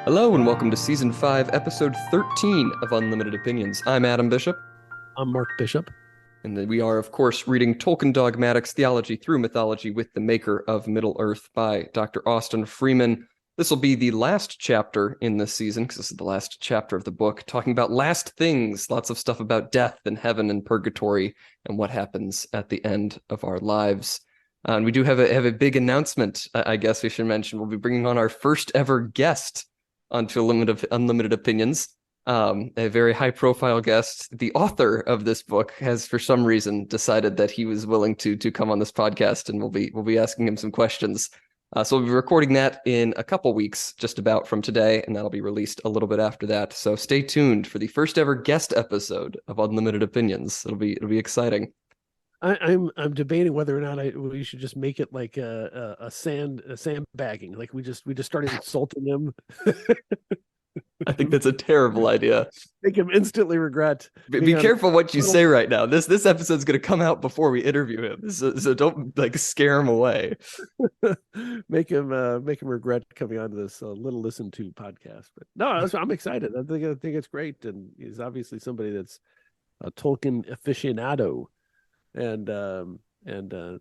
Hello and welcome to Season 5, Episode 13 of Unlimited Opinions. I'm Adam Bishop, I'm Mark Bishop. and we are, of course, reading Tolkien Dogmatics, Theology Through Mythology with the Maker of Middle-earth by Dr. Austin Freeman. This will be the last chapter in this season, because this is the last chapter of the book, talking about last things, lots of stuff about death and heaven and purgatory and what happens at the end of our lives. And we do have a big announcement, I guess we should mention. We'll be bringing on our first ever guest onto Unlimited Opinions. A very high-profile guest. The author of this book has, for some reason, decided that he was willing to come on this podcast, and we'll be asking him some questions. So we'll be recording that in a couple weeks, just about from today, and that'll be released a little bit after that. So stay tuned for the first ever guest episode of Unlimited Opinions. It'll be exciting. I'm debating whether or not we should just make it like a sandbagging, like we just started insulting him. I think that's a terrible idea. Make him instantly regret. Be careful what you say right now. This episode's going to come out before we interview him, so don't like scare him away. make him regret coming onto this little listen to podcast. But no, I'm excited. I think it's great, and he's obviously somebody that's a Tolkien aficionado, and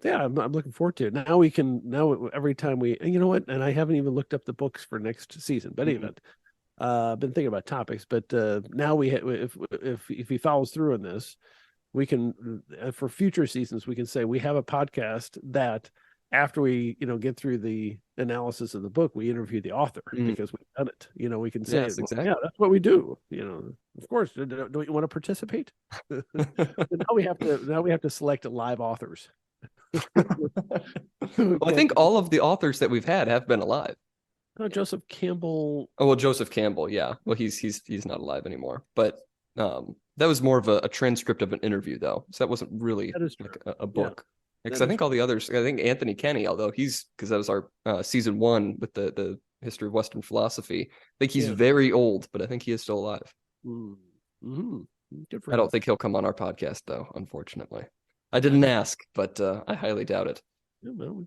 yeah, I'm looking forward to it. Now every time you know what, and I haven't even looked up the books for next season, but even. I've been thinking about topics, but now if he follows through on this, we can for future seasons we can say we have a podcast that after we get through the analysis of the book, we interview the author because we've done it. We can say, yes, exactly. Yeah, that's what we do. Of course, don't you want to participate? now we have to select live authors. Well, I think all of the authors that we've had have been alive. Joseph Campbell. Oh, well, Joseph Campbell, yeah. Well, he's not alive anymore. But that was more of a transcript of an interview, though. So that wasn't really like a book. Because I think all the others, I think Anthony Kenny, although because that was our season 1 with the history of Western philosophy. I think he's very old, but I think he is still alive. Mm-hmm. I don't think he'll come on our podcast, though, unfortunately. I didn't ask, but I highly doubt it. Yeah, well,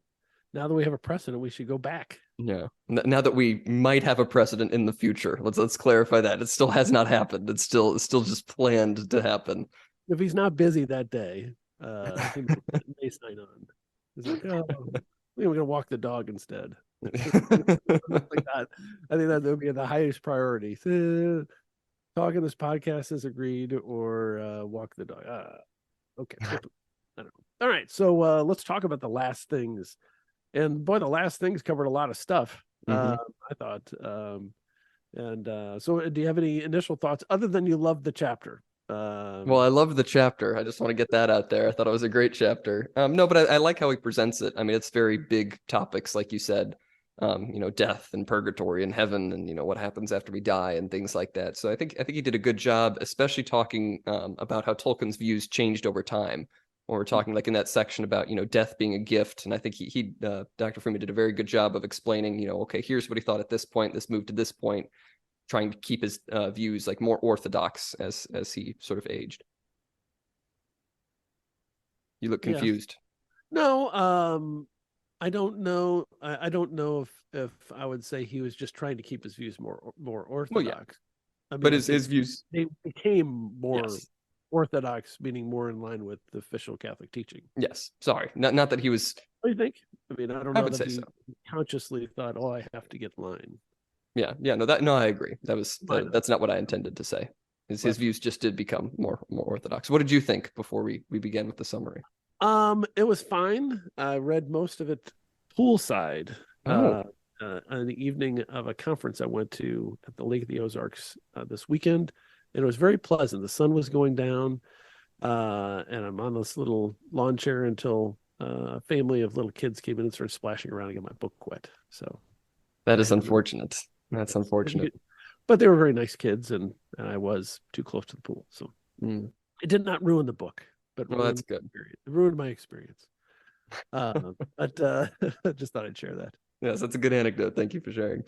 now that we have a precedent, we should go back. Yeah. Now that we might have a precedent in the future, let's clarify that. It still has not happened. It's still just planned to happen. If he's not busy that day, he may sign on. He's like, oh, we're gonna walk the dog instead. Like that. I think that would be the highest priority. Talking this podcast is agreed, or walk the dog. Okay. I don't know. All right, so let's talk about the last things. And boy, the last things covered a lot of stuff. I thought. So, do you have any initial thoughts other than you loved the chapter? Well, I love the chapter. I just want to get that out there. I thought it was a great chapter. No, but I like how he presents it. I mean, it's very big topics, like you said. Death and purgatory and heaven, and what happens after we die and things like that. So I think he did a good job, especially talking about how Tolkien's views changed over time. When we're talking like in that section about death being a gift, and I think he Dr. Freeman did a very good job of explaining okay, here's what he thought at this point, this moved to this point, trying to keep his views like more orthodox as he sort of aged. You look confused. No, I don't know. I don't know if I would say he was just trying to keep his views more orthodox. Well, yeah. I mean, but his views, they became more orthodox, meaning more in line with the official Catholic teaching. Yes. Sorry. Not that he was. What do you think? I mean, I don't know that he so. consciously thought, "Oh, I have to get in line." Yeah. No, I agree. That's not what I intended to say. His views just did become more orthodox. What did you think before we began with the summary? It was fine. I read most of it poolside on the evening of a conference I went to at the Lake of the Ozarks this weekend. And it was very pleasant. The sun was going down, and I'm on this little lawn chair until a family of little kids came in and started splashing around and got my book wet. So that is unfortunate. That's unfortunate. But they were very nice kids, and I was too close to the pool. So it did not ruin the book. But that's good. It ruined my experience. But I just thought I'd share that. Yes, that's a good anecdote. Thank you for sharing.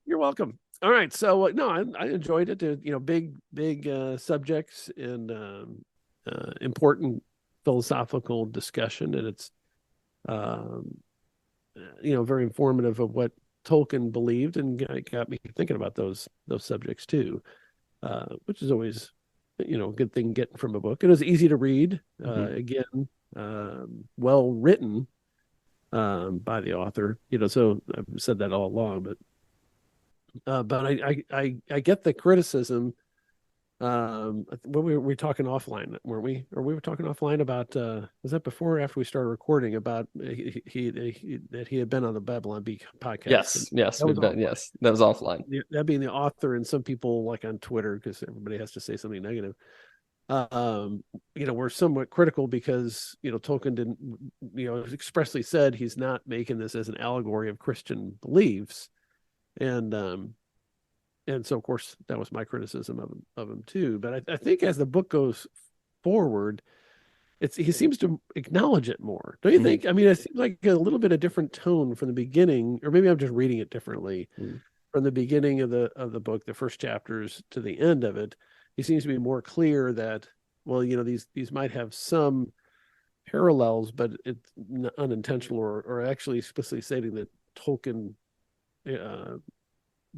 You're welcome. All right. So no, I enjoyed it. Big subjects and important philosophical discussion, and it's very informative of what Tolkien believed, and got me thinking about those subjects too, which is always, a good thing getting from a book. It was easy to read, again, well written by the author. So I've said that all along, but I get the criticism. When we were talking offline, weren't we? Or we were talking offline about, was that before or after we started recording, about that he had been on the Babylon Bee podcast? Yes, that was offline. That being the author, and some people like on Twitter, because everybody has to say something negative, we're somewhat critical because Tolkien didn't, expressly said he's not making this as an allegory of Christian beliefs, and so, of course, that was my criticism of him too. But I think as the book goes forward, he seems to acknowledge it more. Don't you think? I mean, it seems like a little bit of different tone from the beginning, or maybe I'm just reading it differently. From the beginning of the book, the first chapters to the end of it, he seems to be more clear that, well, these might have some parallels, but it's unintentional, or actually explicitly stating that Tolkien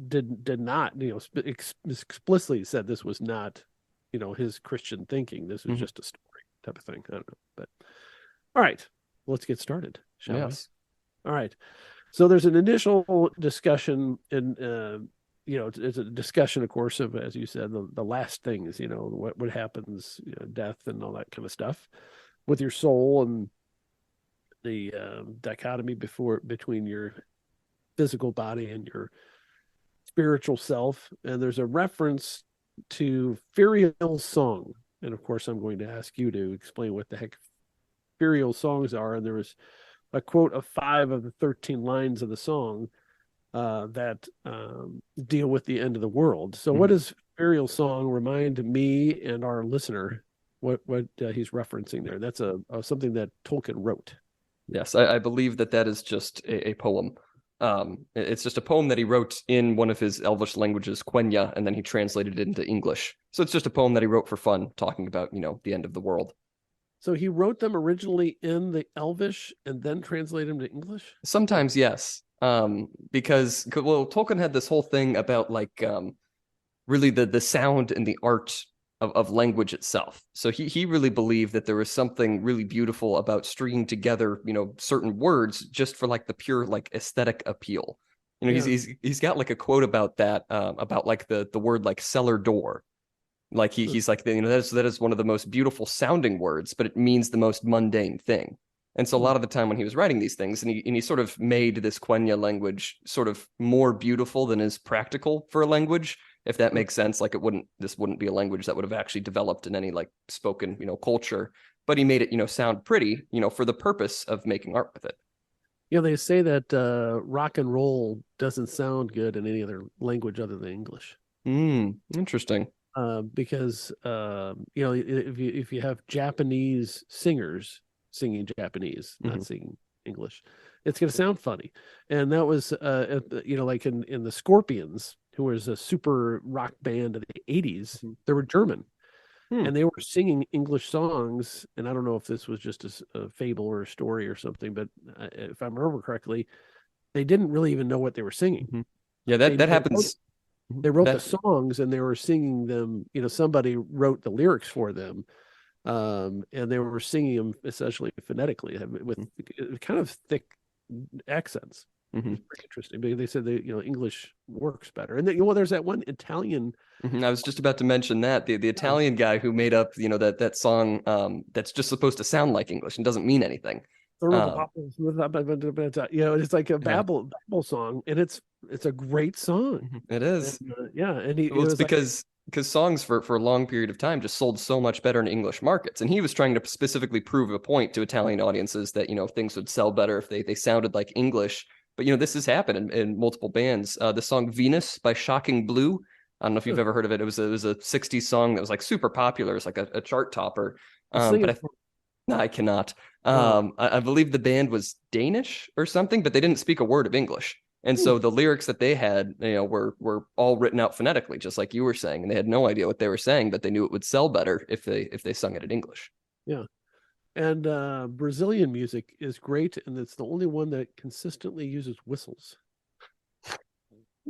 did not, explicitly said this was not, his Christian thinking. This was just a story type of thing. I don't know, but all right, let's get started, shall we? All right. So there's an initial discussion, and it's a discussion, of course, of, as you said, the last things, what happens, death and all that kind of stuff with your soul, and the dichotomy between your physical body and your spiritual self. And there's a reference to Firiel's song, and of course I'm going to ask you to explain what the heck Firiel's songs are. And there was a quote of 5 of the 13 lines of the song that deal with the end of the world. So what does Firiel's song remind me and our listener what he's referencing there? That's something that Tolkien wrote. Yes, I believe that is just a poem. It's just a poem that he wrote in one of his Elvish languages, Quenya, and then he translated it into English. So it's just a poem that he wrote for fun, talking about, the end of the world. So he wrote them originally in the Elvish and then translated them to English? Sometimes, yes. Because, well, Tolkien had this whole thing about, like, really the sound and the art of language itself. So he really believed that there was something really beautiful about stringing together, certain words just for, like, the pure, like, aesthetic appeal. He's got, like, a quote about that, about, like, the word, like, cellar door. Like he's like, that is one of the most beautiful sounding words, but it means the most mundane thing. And so a lot of the time when he was writing these things, and he sort of made this Quenya language sort of more beautiful than is practical for a language, if that makes sense. Like this wouldn't be a language that would have actually developed in any, like, spoken, culture, but he made it, sound pretty, for the purpose of making art with it. They say that rock and roll doesn't sound good in any other language other than English. Interesting. Because if you have Japanese singers singing Japanese, not singing English, it's going to sound funny. And that was like in the Scorpions, who was a super rock band of the 80s, they were German, and they were singing English songs. And I don't know if this was just a fable or a story or something, but if I remember correctly, they didn't really even know what they were singing. Yeah, that happens. They wrote the songs and they were singing them. Somebody wrote the lyrics for them, and they were singing them essentially phonetically with kind of thick accents. It's pretty interesting. They said English works better. And then, there's that one Italian. I was just about to mention that the Italian guy who made up that song that's just supposed to sound like English and doesn't mean anything. It's like a babble song, and it's a great song. It is. And it's because songs for a long period of time just sold so much better in English markets, and he was trying to specifically prove a point to Italian audiences that things would sell better if they sounded like English. But this has happened in multiple bands. The song Venus by Shocking Blue, I don't know if you've ever heard of it. It was a 60s song that was, like, super popular. It's like a chart topper. No, I cannot. I believe the band was Danish or something, but they didn't speak a word of English. And so the lyrics that they had, were all written out phonetically, just like you were saying. And they had no idea what they were saying, but they knew it would sell better if they sung it in English. Yeah. And Brazilian music is great, and it's the only one that consistently uses whistles.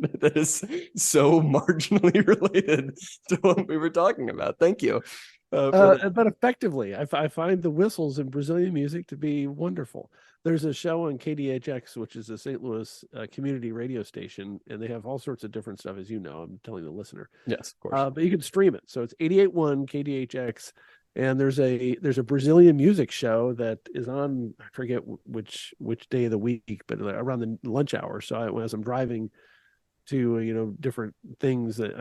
that is so marginally related to what we were talking about. Thank you. But effectively, I find the whistles in Brazilian music to be wonderful. There's a show on KDHX, which is a St. Louis community radio station, and they have all sorts of different stuff, as you know. I'm telling the listener. Yes, of course. But you can stream it. So it's 88.1 KDHX, and there's a Brazilian music show that is on, I forget which day of the week, but around the lunch hour. So as I'm driving to different things, that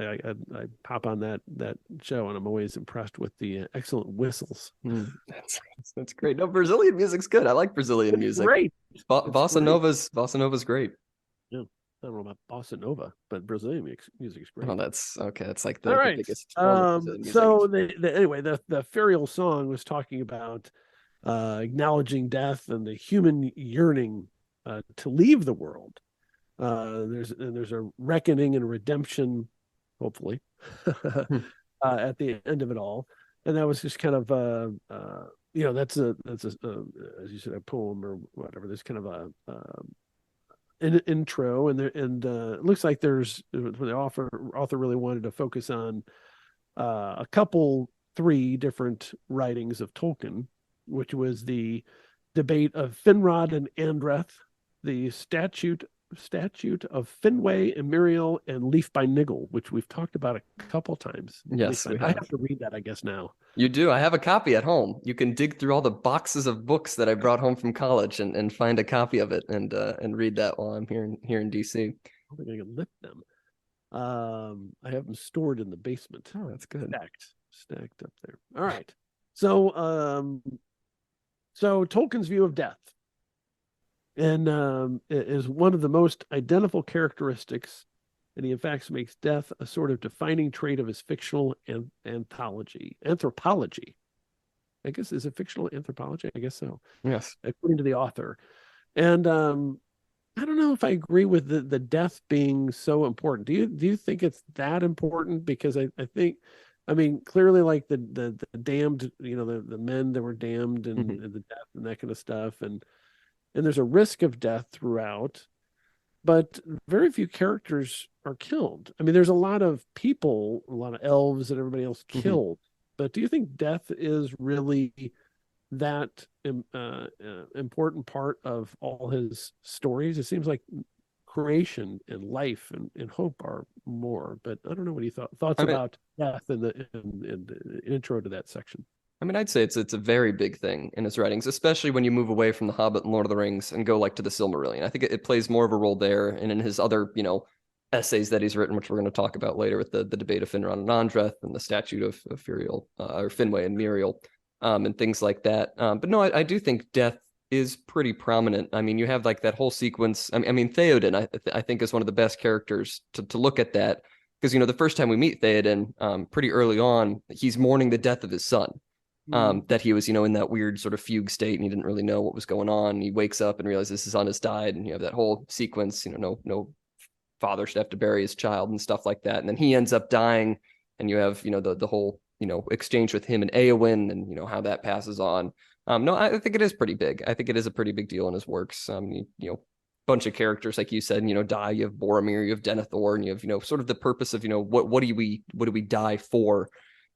I pop on that show, and I'm always impressed with the excellent whistles. That's great. No, Brazilian music's good. I like Brazilian music. Great. Bossa Nova's great. Yeah. I don't know about bossa nova, but Brazilian music is great. Oh, that's okay. It's like All right. the biggest. So anyway, the Ferial song was talking about acknowledging death and the human yearning to leave the world. There's a reckoning and redemption, hopefully, at the end of it all, and that was just kind of that's as you said, a poem or whatever. There's kind of an intro, and it looks like the author really wanted to focus on three different writings of Tolkien, which was the debate of Finrod and Andreth, the statute of Finwë and Miriel, and Leaf by Niggle, which we've talked about a couple times. Yes, I have to read that, I guess, now. You do. I have a copy at home. You can dig through all the boxes of books that I brought home from college and find a copy of it and read that while I'm here in DC. I don't think I can lift them. I have them stored in the basement. Oh, that's good. Stacked up there. All right. So Tolkien's view of death, and is one of the most identifiable characteristics, and he in fact makes death a sort of defining trait of his fictional anthropology. I guess, is it fictional anthropology? I guess so. Yes, according to the author. And I don't know if I agree with the death being so important. Do you think it's that important? Because I think, I mean, clearly, like the damned, the men that were damned and the death and that kind of stuff, and there's a risk of death throughout, but very few characters are killed. I mean, there's a lot of people, a lot of elves and everybody else killed. But do you think death is really that important part of all his stories? It seems like creation and life and hope are more, but I don't know what he thoughts about death in the intro to that section. I mean, I'd say it's a very big thing in his writings, especially when you move away from The Hobbit and Lord of the Rings and go like to the Silmarillion. I think it plays more of a role there, and in his other, essays that he's written, which we're going to talk about later with the debate of Finrod and Andreth and the statute of Firiel, or Finwë and Miriel, and things like that. But no, I do think death is pretty prominent. I mean, you have like that whole sequence. I mean, Theoden, I think is one of the best characters to look at that, because the first time we meet Theoden, pretty early on, he's mourning the death of his son. That he was, in that weird sort of fugue state, and he didn't really know what was going on. He wakes up and realizes his son has died, and you have that whole sequence. No father should have to bury his child and stuff like that. And then he ends up dying, and you have the whole exchange with him and Eowyn, and how that passes on. No, I think it is pretty big. I think it is a pretty big deal in his works. Bunch of characters, like you said, die. You have Boromir, you have Denethor, and you have sort of the purpose of what do we die for.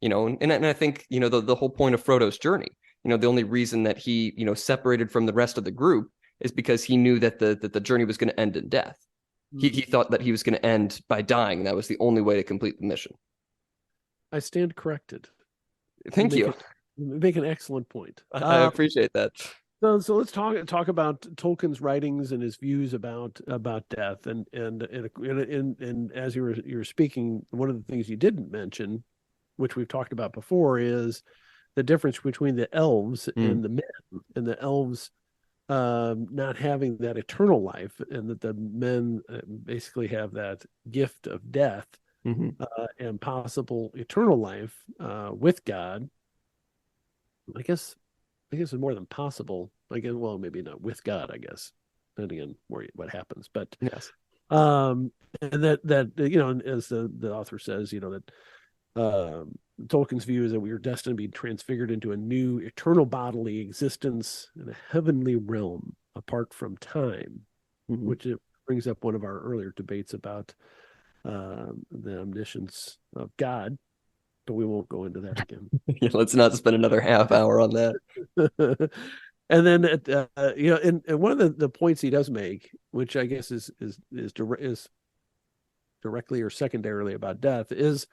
And I think, the whole point of Frodo's journey, the only reason that he, separated from the rest of the group is because he knew that the journey was going to end in death. He thought that he was going to end by dying, and that was the only way to complete the mission. I stand corrected. Thank you. Make an excellent point. I appreciate that. So let's talk about Tolkien's writings and his views about death. And as you were speaking, one of the things you didn't mention, which we've talked about before, is the difference between the elves and the men, and the elves not having that eternal life, and that the men basically have that gift of death and possible eternal life with God. I guess it's more than possible. Well, maybe not with God, I guess, depending on what happens. But yes, and that as the author says, that Tolkien's view is that we are destined to be transfigured into a new eternal bodily existence in a heavenly realm apart from time, which brings up one of our earlier debates about the omniscience of God, but we won't go into that again. Yeah, let's not spend another half hour on that. And then and one of the points he does make, which I guess is directly or secondarily about death, is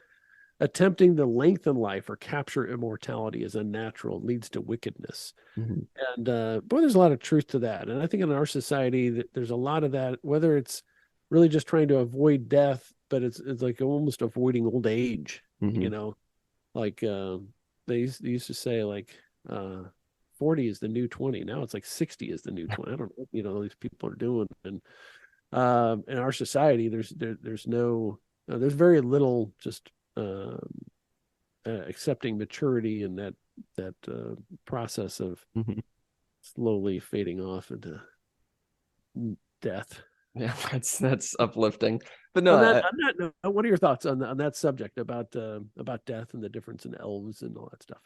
attempting to lengthen life or capture immortality is unnatural, leads to wickedness. Mhm. And boy, there's a lot of truth to that. And I think in our society, there's a lot of that, whether it's really just trying to avoid death, but it's like almost avoiding old age, Mhm. like they used to say like 40 is the new 20. Now it's like 60 is the new 20. I don't know, these people are doing. And in our society, there's no, there's very little just accepting maturity and that process of Mhm. slowly fading off into death. Yeah, that's uplifting. But no, On that note, what are your thoughts on that subject about death and the difference in elves and all that stuff?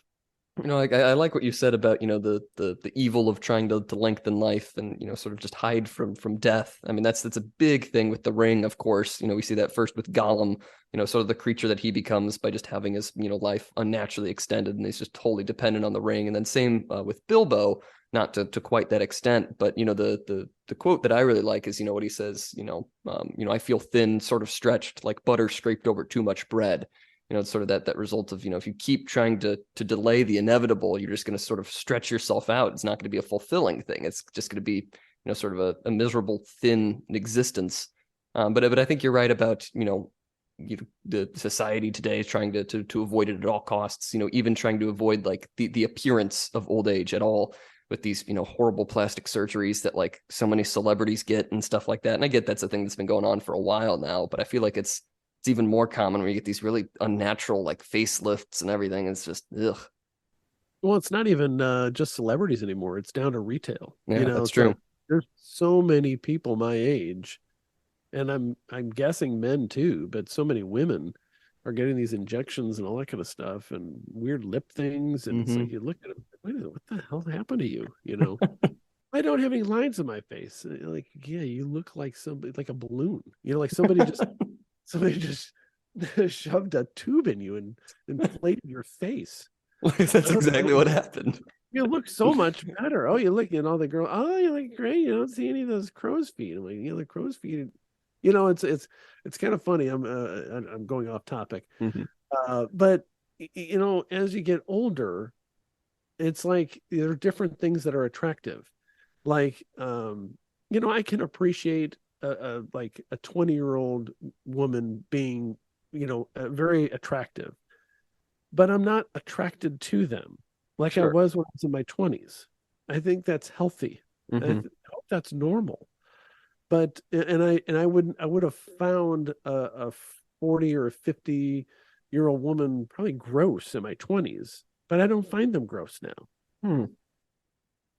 like I like what you said about the evil of trying to lengthen life and sort of just hide from death. I mean that's a big thing with the ring, of course. We see that first with Gollum, sort of the creature that he becomes by just having his life unnaturally extended, and he's just totally dependent on the ring. And then same with Bilbo, not to quite that extent, but the quote that I really like is what he says. I feel thin, sort of stretched like butter scraped over too much bread. It's sort of that result of if you keep trying to delay the inevitable, you're just going to sort of stretch yourself out. It's not going to be a fulfilling thing. It's just going to be sort of a miserable thin existence. But I think you're right about the society today is trying to avoid it at all costs. Even trying to avoid like the appearance of old age at all with these horrible plastic surgeries that like so many celebrities get and stuff like that. And I get that's a thing that's been going on for a while now, but I feel like it's even more common where you get these really unnatural like facelifts and everything. It's just ugh. Well, it's not even just celebrities anymore. It's down to retail. Yeah, that's So true. there's so many people my age, and I'm guessing men too, but so many women are getting these injections and all that kind of stuff and weird lip things. And it's like Mm-hmm. you look at them, wait a minute, what the hell happened to you? I don't have any lines in my face. Like, yeah, you look like somebody, like a balloon. Like somebody just shoved a tube in you and inflated your face. That's I don't know. exactly what happened. You look so much better. Oh, you look, the girl. Oh, you look great. You don't see any of those crow's feet. I'm like, the crow's feet. It's kind of funny. I'm going off topic, Mm-hmm. but as you get older, it's like there are different things that are attractive. Like, I can appreciate like a 20-year-old woman being, very attractive, but I'm not attracted to them like I Sure. was when I was in my 20s. I think that's healthy. Mm-hmm. Hope that's normal. But I would have found a 40 or 50-year-old woman probably gross in my 20s, but I don't find them gross now. Hmm.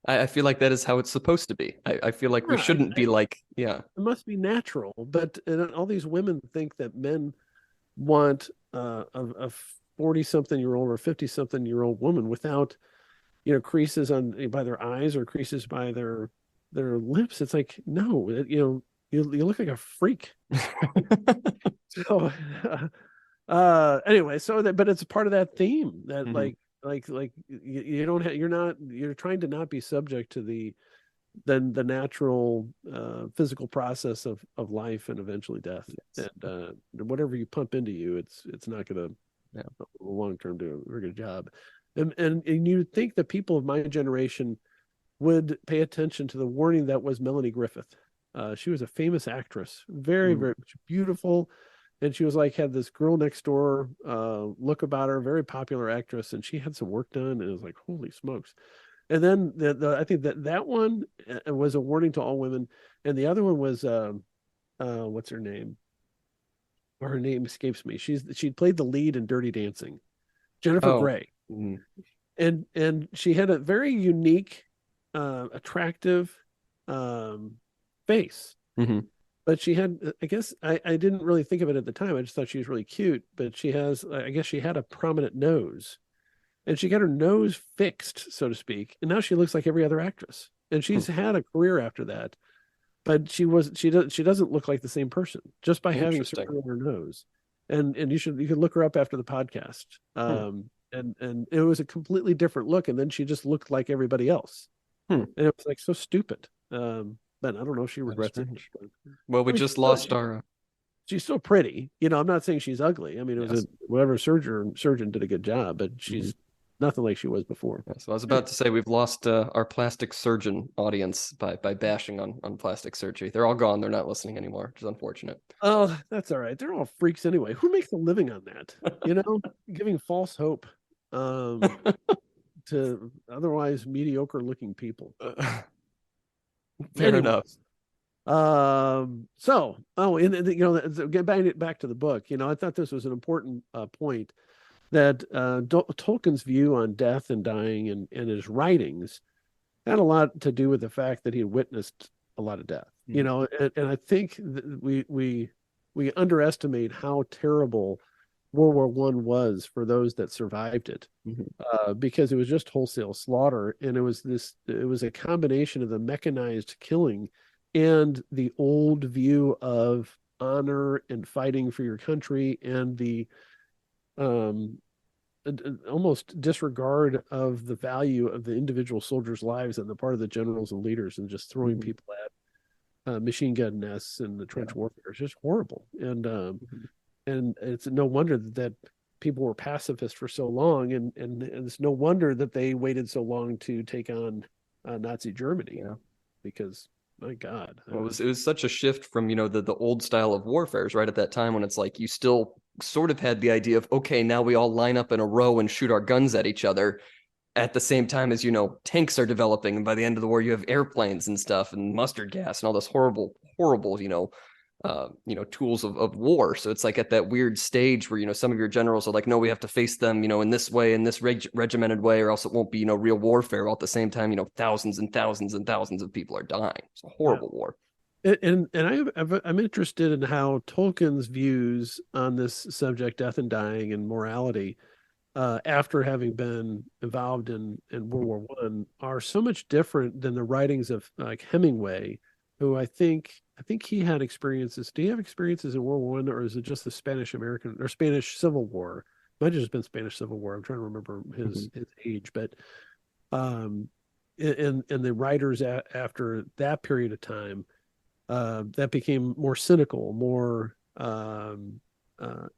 I feel like that is how it's supposed to be. I feel like we Yeah, shouldn't be like, yeah. it must be natural. But all these women think that men want a 40-something-year-old or 50-something-year-old woman without creases by their eyes or creases by their lips. It's like, no, you look like a freak. So anyway, but it's part of that theme that Mm-hmm. like you don't have, you're trying to not be subject to the natural physical process of life and eventually death. Yes. And whatever you pump into you, it's not going to Yeah. long term do a very good job. And you think that people of my generation would pay attention to the warning that was Melanie Griffith. She was a famous actress, very, Mm. very beautiful. And she was like, had this girl next door look about her, very popular actress. And she had some work done. And it was like, holy smokes. And then I think that one was a warning to all women. And the other one was, what's her name? Or her name escapes me. She'd played the lead in Dirty Dancing, Jennifer Oh. Grey. Mm. And she had a very unique, attractive face. Mm-hmm. But she had, I guess, I didn't really think of it at the time. I just thought she was really cute. But I guess she had a prominent nose. And she got her nose fixed, so to speak. And now she looks like every other actress. And she's had a career after that. but she doesn't look like the same person just by having Interesting. surgery on her nose. And you could look her up after the podcast. And it was a completely different look, and then she just looked like everybody else. And it was like so stupid. But I don't know if she regrets it. Well, we I mean, just lost our. She's still pretty. I'm not saying she's ugly. I mean, it was whatever surgeon did a good job, but she's nothing like she was before. So I was about to say we've lost our plastic surgeon audience by bashing on plastic surgery. They're all gone. They're not listening anymore, which is unfortunate. Oh, that's all right. They're all freaks anyway. Who makes a living on that? Giving false hope to otherwise mediocre looking people. Fair enough. Getting back to the book, I thought this was an important point that Tolkien's view on death and dying and his writings had a lot to do with the fact that he had witnessed a lot of death. And I think we underestimate how terrible World War I was for those that survived it, because it was just wholesale slaughter, and it was a combination of the mechanized killing and the old view of honor and fighting for your country, and the almost disregard of the value of the individual soldiers' lives on the part of the generals and leaders, and just throwing people at machine gun nests and the trench warfare. It's just horrible. And it's no wonder that people were pacifist for so long, and it's no wonder that they waited so long to take on Nazi Germany, because my God. Well, it was such a shift from, the old style of warfares right at that time, when it's like you still sort of had the idea of, okay, now we all line up in a row and shoot our guns at each other at the same time as, tanks are developing. And by the end of the war, you have airplanes and stuff and mustard gas and all this horrible, tools of war. So it's like at that weird stage where, some of your generals are like, no, we have to face them, in this way, in this regimented way, or else it won't be, real warfare. While at the same time, thousands and thousands and thousands of people are dying. It's a horrible war. And I'm interested in how Tolkien's views on this subject, death and dying and morality, after having been involved in World War I, are so much different than the writings of like Hemingway, who I think he had experiences. Do you have experiences in World War I, or is it just the Spanish Civil War? It might have just been Spanish Civil War. I'm trying to remember his age, but and the writers after that period of time, that became more cynical, more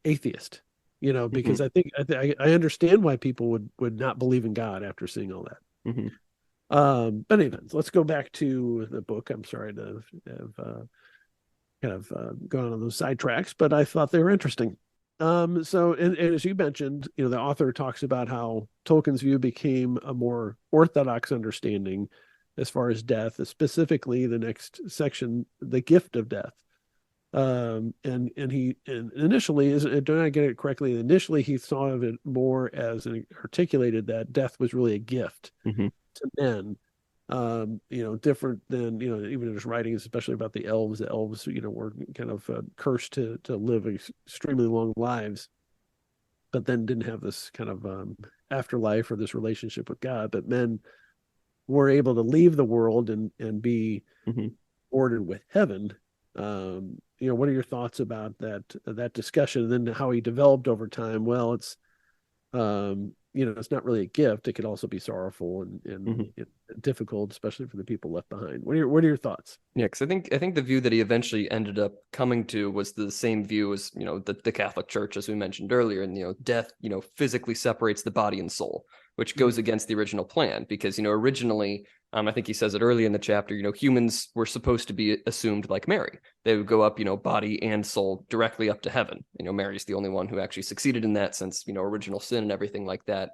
atheist. Because I think I understand why people would not believe in God after seeing all that. But anyways, let's go back to the book. I'm sorry to have kind of gone on those sidetracks, but I thought they were interesting. So as you mentioned, the author talks about how Tolkien's view became a more orthodox understanding as far as death, specifically the next section, the gift of death. And initially, do I get it correctly? Initially, he thought of it more as articulated that death was really a gift to men, different than, even in his writings, especially about the elves. The elves, were kind of cursed to live extremely long lives, but then didn't have this kind of afterlife or this relationship with God. But men were able to leave the world and be ordered with heaven. What are your thoughts about that discussion, and then how he developed over time? Well, it's it's not really a gift. It could also be sorrowful and difficult, especially for the people left behind. What are your thoughts? Yeah, because I think the view that he eventually ended up coming to was the same view as the Catholic Church, as we mentioned earlier. And death physically separates the body and soul, which goes against the original plan, because originally, I think he says it early in the chapter, humans were supposed to be assumed like Mary. They would go up, body and soul directly up to heaven. Mary's the only one who actually succeeded in that, since original sin and everything like that.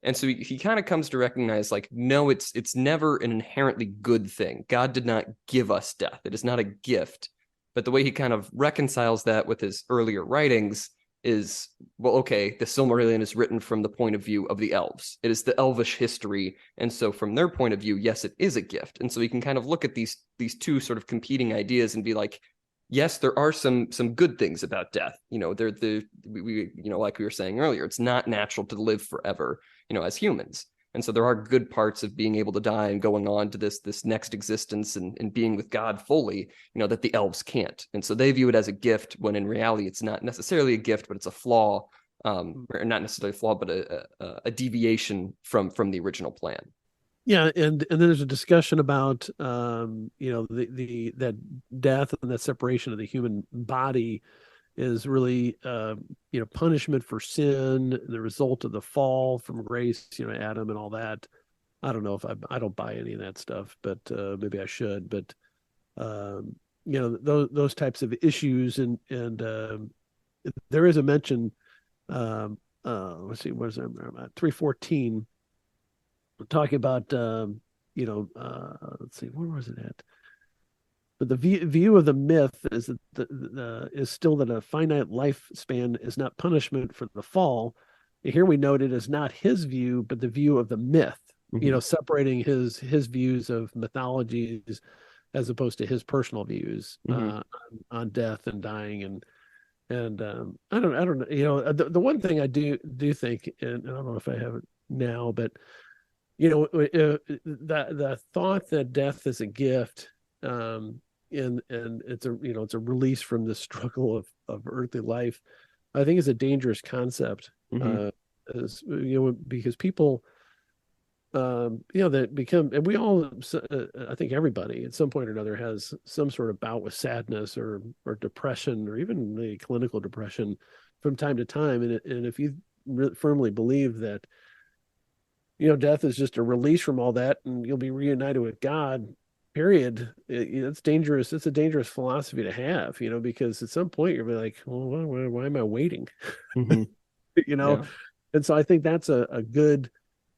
And so he kind of comes to recognize, like, no, it's never an inherently good thing. God did not give us death. It is not a gift. But the way he kind of reconciles that with his earlier writings is, well, okay, the Silmarillion is written from the point of view of the elves. It is the elvish history. And so from their point of view, yes, it is a gift. And so he can kind of look at these two sort of competing ideas and be like, yes, there are some good things about death. Like we were saying earlier, it's not natural to live forever, as humans. And so there are good parts of being able to die and going on to this next existence and being with God fully, that the elves can't. And so they view it as a gift, when in reality it's not necessarily a gift, but it's a flaw, or not necessarily a flaw, but a deviation from the original plan. Yeah, and then there's a discussion about the that death and that separation of the human body is really punishment for sin, the result of the fall from grace, Adam and all that. I don't know if I don't buy any of that stuff, but maybe I should. But those types of issues, and there is a mention. Let's see, what is that? 314. Talking about let's see, where was it at? But the view of the myth is that is still that a finite lifespan is not punishment for the fall. Here we note it is not his view, but the view of the myth. Separating his views of mythologies as opposed to his personal views on death and dying, and I don't know. The one thing I do think, and I don't know if I have it now, but the thought that death is a gift, and it's a release from the struggle of earthly life, I think is a dangerous concept. Because people that become, and we all, I think everybody at some point or another has some sort of bout with sadness or depression, or even the clinical depression from time to time, and if you firmly believe that death is just a release from all that, and you'll be reunited with God, period. It's dangerous. It's a dangerous philosophy to have, because at some point you'll be like, well, why am I waiting? Yeah. And so I think that's a good,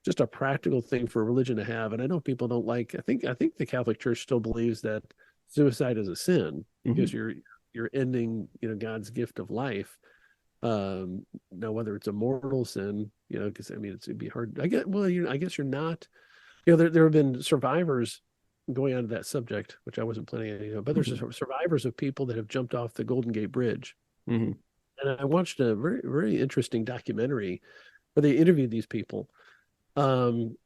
just a practical thing for religion to have. And I know people don't like, I think the Catholic Church still believes that suicide is a sin, because you're ending, God's gift of life. Now, whether it's a mortal sin, because it'd be hard. I guess you're not. There have been survivors, going on to that subject, which I wasn't planning on, but there's survivors of people that have jumped off the Golden Gate Bridge, and I watched a very, very interesting documentary where they interviewed these people, and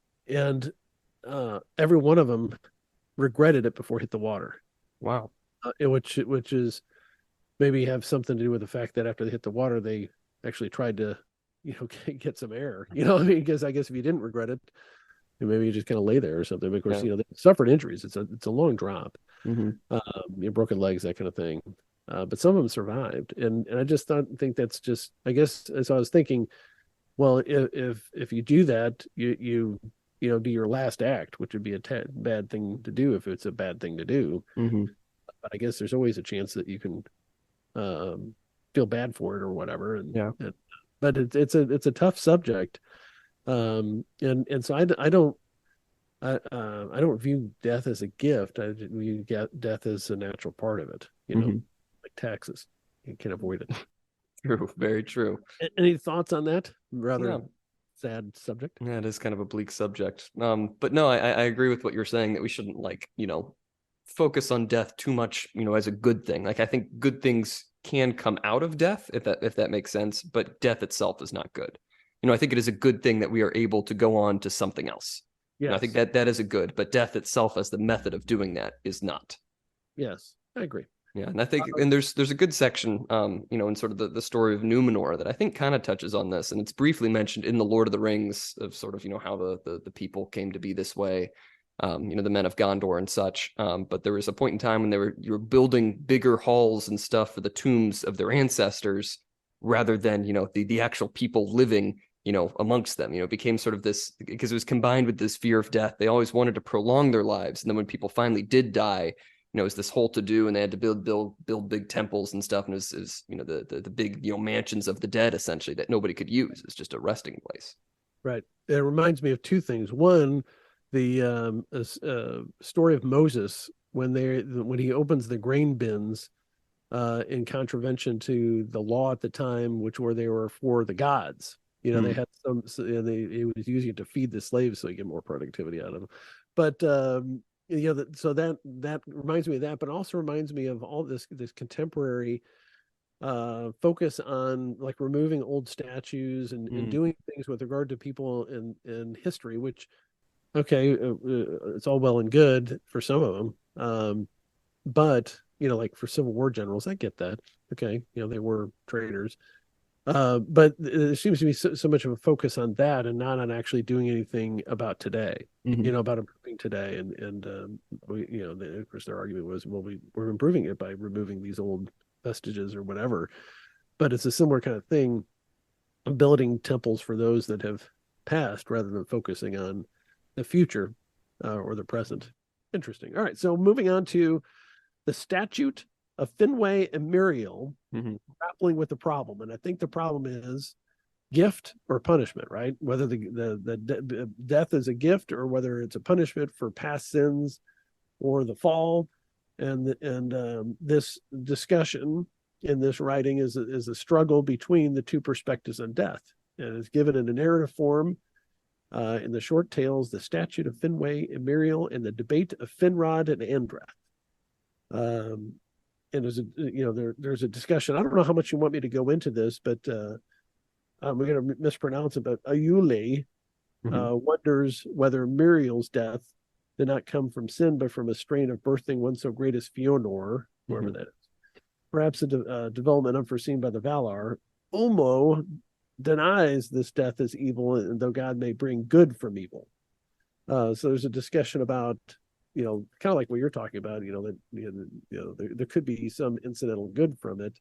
every one of them regretted it before it hit the water. Wow. Which is maybe have something to do with the fact that after they hit the water, they actually tried to, get some air. Because I guess if you didn't regret it, maybe you just kind of lay there or something. But of course, they suffered injuries. It's a long drop, broken legs, that kind of thing. But some of them survived, and I just think that's just, I guess, as I was thinking, well, if you do that, you do your last act, which would be a bad thing to do if it's a bad thing to do. But I guess there's always a chance that you can feel bad for it or whatever. But it's a tough subject, and so I don't view death as a gift. I view death as a natural part of it. Like taxes, you can't avoid it. True, very true. Any thoughts on that rather sad subject? Yeah, it is kind of a bleak subject. But no, I agree with what you're saying, that we shouldn't focus on death too much, as a good thing. Like, I think good things can come out of death, if that makes sense, but death itself is not good. I think it is a good thing that we are able to go on to something else. Yes. I think that is a good, but death itself as the method of doing that is not. Yes, I agree. Yeah, and I think, and there's a good section, in sort of the story of Numenor that I think kind of touches on this, and it's briefly mentioned in the Lord of the Rings, of sort of, how the people came to be this way, the men of Gondor and such. But there was a point in time when you were building bigger halls and stuff for the tombs of their ancestors, rather than, the actual people living, amongst them. It became sort of this, because it was combined with this fear of death. They always wanted to prolong their lives, and then when people finally did die, it was this whole to do, and they had to build big temples and stuff, and it was the big mansions of the dead, essentially, that nobody could use. It's just a resting place. Right. It reminds me of two things. One, the story of Moses when he opens the grain bins, in contravention to the law at the time, which they were for the gods. They had he was using it to feed the slaves so he get more productivity out of them. But so that reminds me of that, but also reminds me of all this contemporary focus on like removing old statues and doing things with regard to people in history, which, okay, it's all well and good for some of them. But, like for Civil War generals, I get that. Okay. They were traitors. But there seems to be so much of a focus on that and not on actually doing anything about today, about improving today. And of course, their argument was, well, we're improving it by removing these old vestiges or whatever. But it's a similar kind of thing, building temples for those that have passed rather than focusing on the future or the present. Interesting. All right. So moving on to the statute of Finwë and Muriel, grappling with the problem. And I think the problem is gift or punishment, right? Whether the death is a gift or whether it's a punishment for past sins or the fall. And this discussion in this writing is a struggle between the two perspectives on death. And it's given in a narrative form in the short tales, the statute of Finwë and Muriel, and the debate of Finrod and Andrath. And there's a discussion. I don't know how much you want me to go into this, but we're going to mispronounce it. But Ayule wonders whether Muriel's death did not come from sin, but from a strain of birthing one so great as Fionor, whoever that is. Perhaps a development unforeseen by the Valar. Ulmo denies this death as evil, and though God may bring good from evil. So there's a discussion about, kind of like what you're talking about, that there could be some incidental good from it,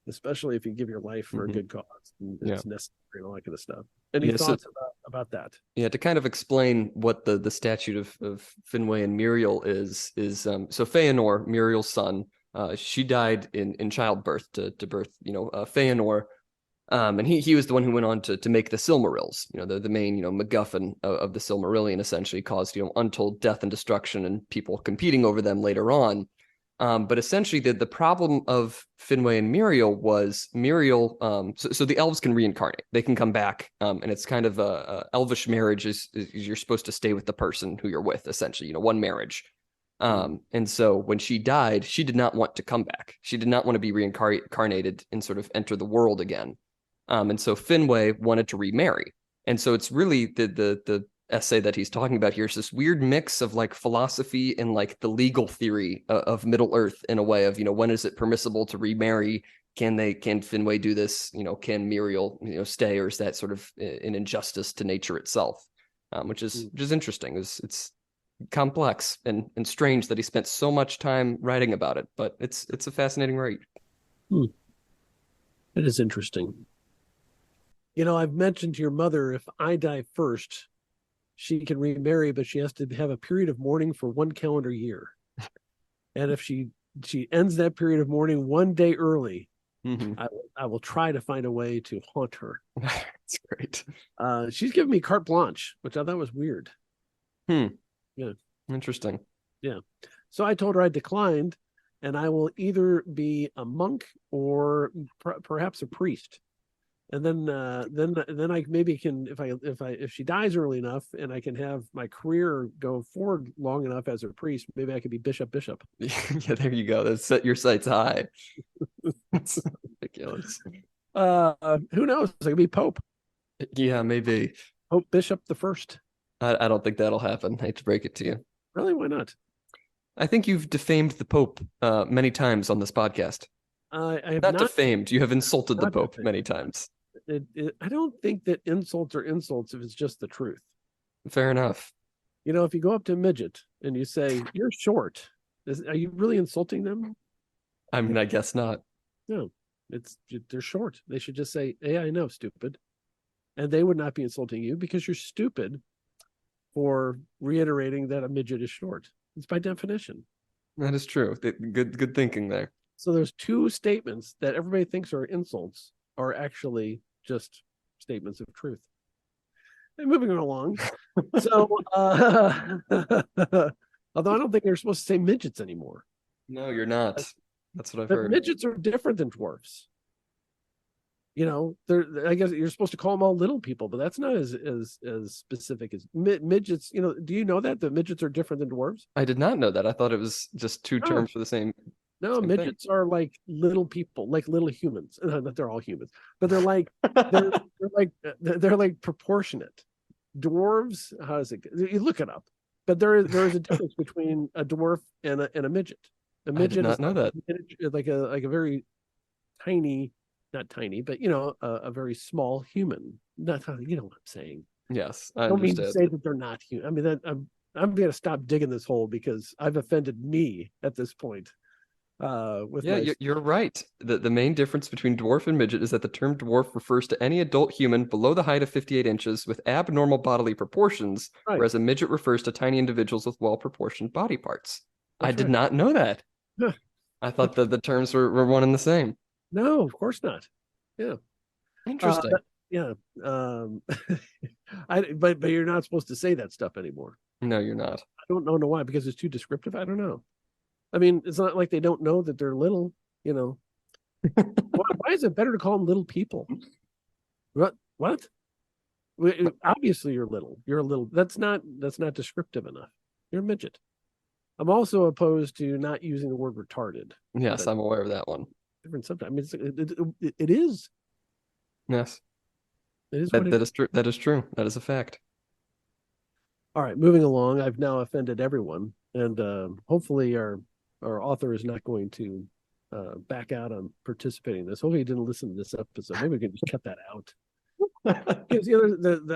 especially if you give your life for a good cause and it's necessary and all that kind of stuff. Any thoughts about that? Yeah, to kind of explain what the statute of Finwë and Muriel is so Feanor, Muriel's son, she died in childbirth to birth, Feanor. And he was the one who went on to make the Silmarils, the main, MacGuffin of the Silmarillion, essentially caused, untold death and destruction and people competing over them later on. But essentially the problem of Finwë and Muriel was Muriel. So the elves can reincarnate, they can come back. And it's kind of a elvish marriage is you're supposed to stay with the person who you're with, essentially, one marriage. And so when she died, she did not want to come back. She did not want to be reincarnated and sort of enter the world again. And so Finwë wanted to remarry. And so it's really the essay that he's talking about here is this weird mix of like philosophy and like the legal theory of Middle Earth in a way of, when is it permissible to remarry? Can Finwë do this? Can Muriel, stay, or is that sort of an injustice to nature itself? Which is interesting. It's complex and strange that he spent so much time writing about it, but it's a fascinating read. It is interesting. I've mentioned to your mother, if I die first, she can remarry, but she has to have a period of mourning for 1 calendar year. And if she ends that period of mourning 1 day early, I will try to find a way to haunt her. That's great. She's given me carte blanche, which I thought was weird. Yeah. Interesting. Yeah. So I told her I declined, and I will either be a monk or perhaps a priest. And then I maybe can, if she dies early enough and I can have my career go forward long enough as a priest, maybe I could be bishop. Yeah, there you go. That's set your sights high. That's ridiculous. Who knows? I could be Pope. Yeah, maybe. Pope Bishop the First. I don't think that'll happen. I hate to break it to you. Really? Why not? I think you've defamed the Pope many times on this podcast. I have not defamed. You have insulted the Pope many times. I don't think that insults are insults if it's just the truth. Fair enough. If you go up to a midget and you say, "You're short," are you really insulting them? I mean, I guess not. No, they're short. They should just say, "Hey, I know, stupid," and they would not be insulting you because you're stupid for reiterating that a midget is short. It's by definition. That is true. Good thinking there. So there's two statements that everybody thinks are insults are actually just statements of truth. And moving along. So, although I don't think they're supposed to say midgets anymore. No, you're not. That's what I've heard. Midgets are different than dwarfs. I guess you're supposed to call them all little people, but that's not as specific as midgets. Do you know that the midgets are different than dwarves? I did not know that. I thought it was just two terms for the same No, Same thing. midgets are like little people, like little humans. Not they're all humans, but they're like they're, they're like proportionate. Dwarves, how is it? You look it up, but there is a difference between a dwarf and a midget. A I did midget not is know that. like a very tiny, not tiny, but a very small human. Not you know what I'm saying. Yes, I I don't mean to understand. say that they're not human. I mean that I'm going to stop digging this hole because I've offended me at this point. With Yeah, my you're right. The main difference between dwarf and midget is that the term dwarf refers to any adult human below the height of 58 inches with abnormal bodily proportions, right, whereas a midget refers to tiny individuals with well-proportioned body parts. I that's did right. not know that. Huh. I thought that the terms were one and the same. No, of course not. Yeah. Uh, Interesting. yeah. But you're not supposed to say that stuff anymore. No, you're not. I don't know why, because it's too descriptive. I don't know. I mean, it's not like they don't know that they're little, you know. Why is it better to call them little people? What? Obviously you're little. You're a little. That's not descriptive enough. You're a midget. I'm also opposed to not using the word retarded. Yes, But I'm aware of that one. different sometimes. I mean, it is. Yes, It is what that it that is. is true. That is true. That is a fact. All right, moving along. I've now offended everyone, and hopefully our author is not going to back out on participating in this. Hopefully, he didn't listen to this episode. Maybe we can just cut that out. Because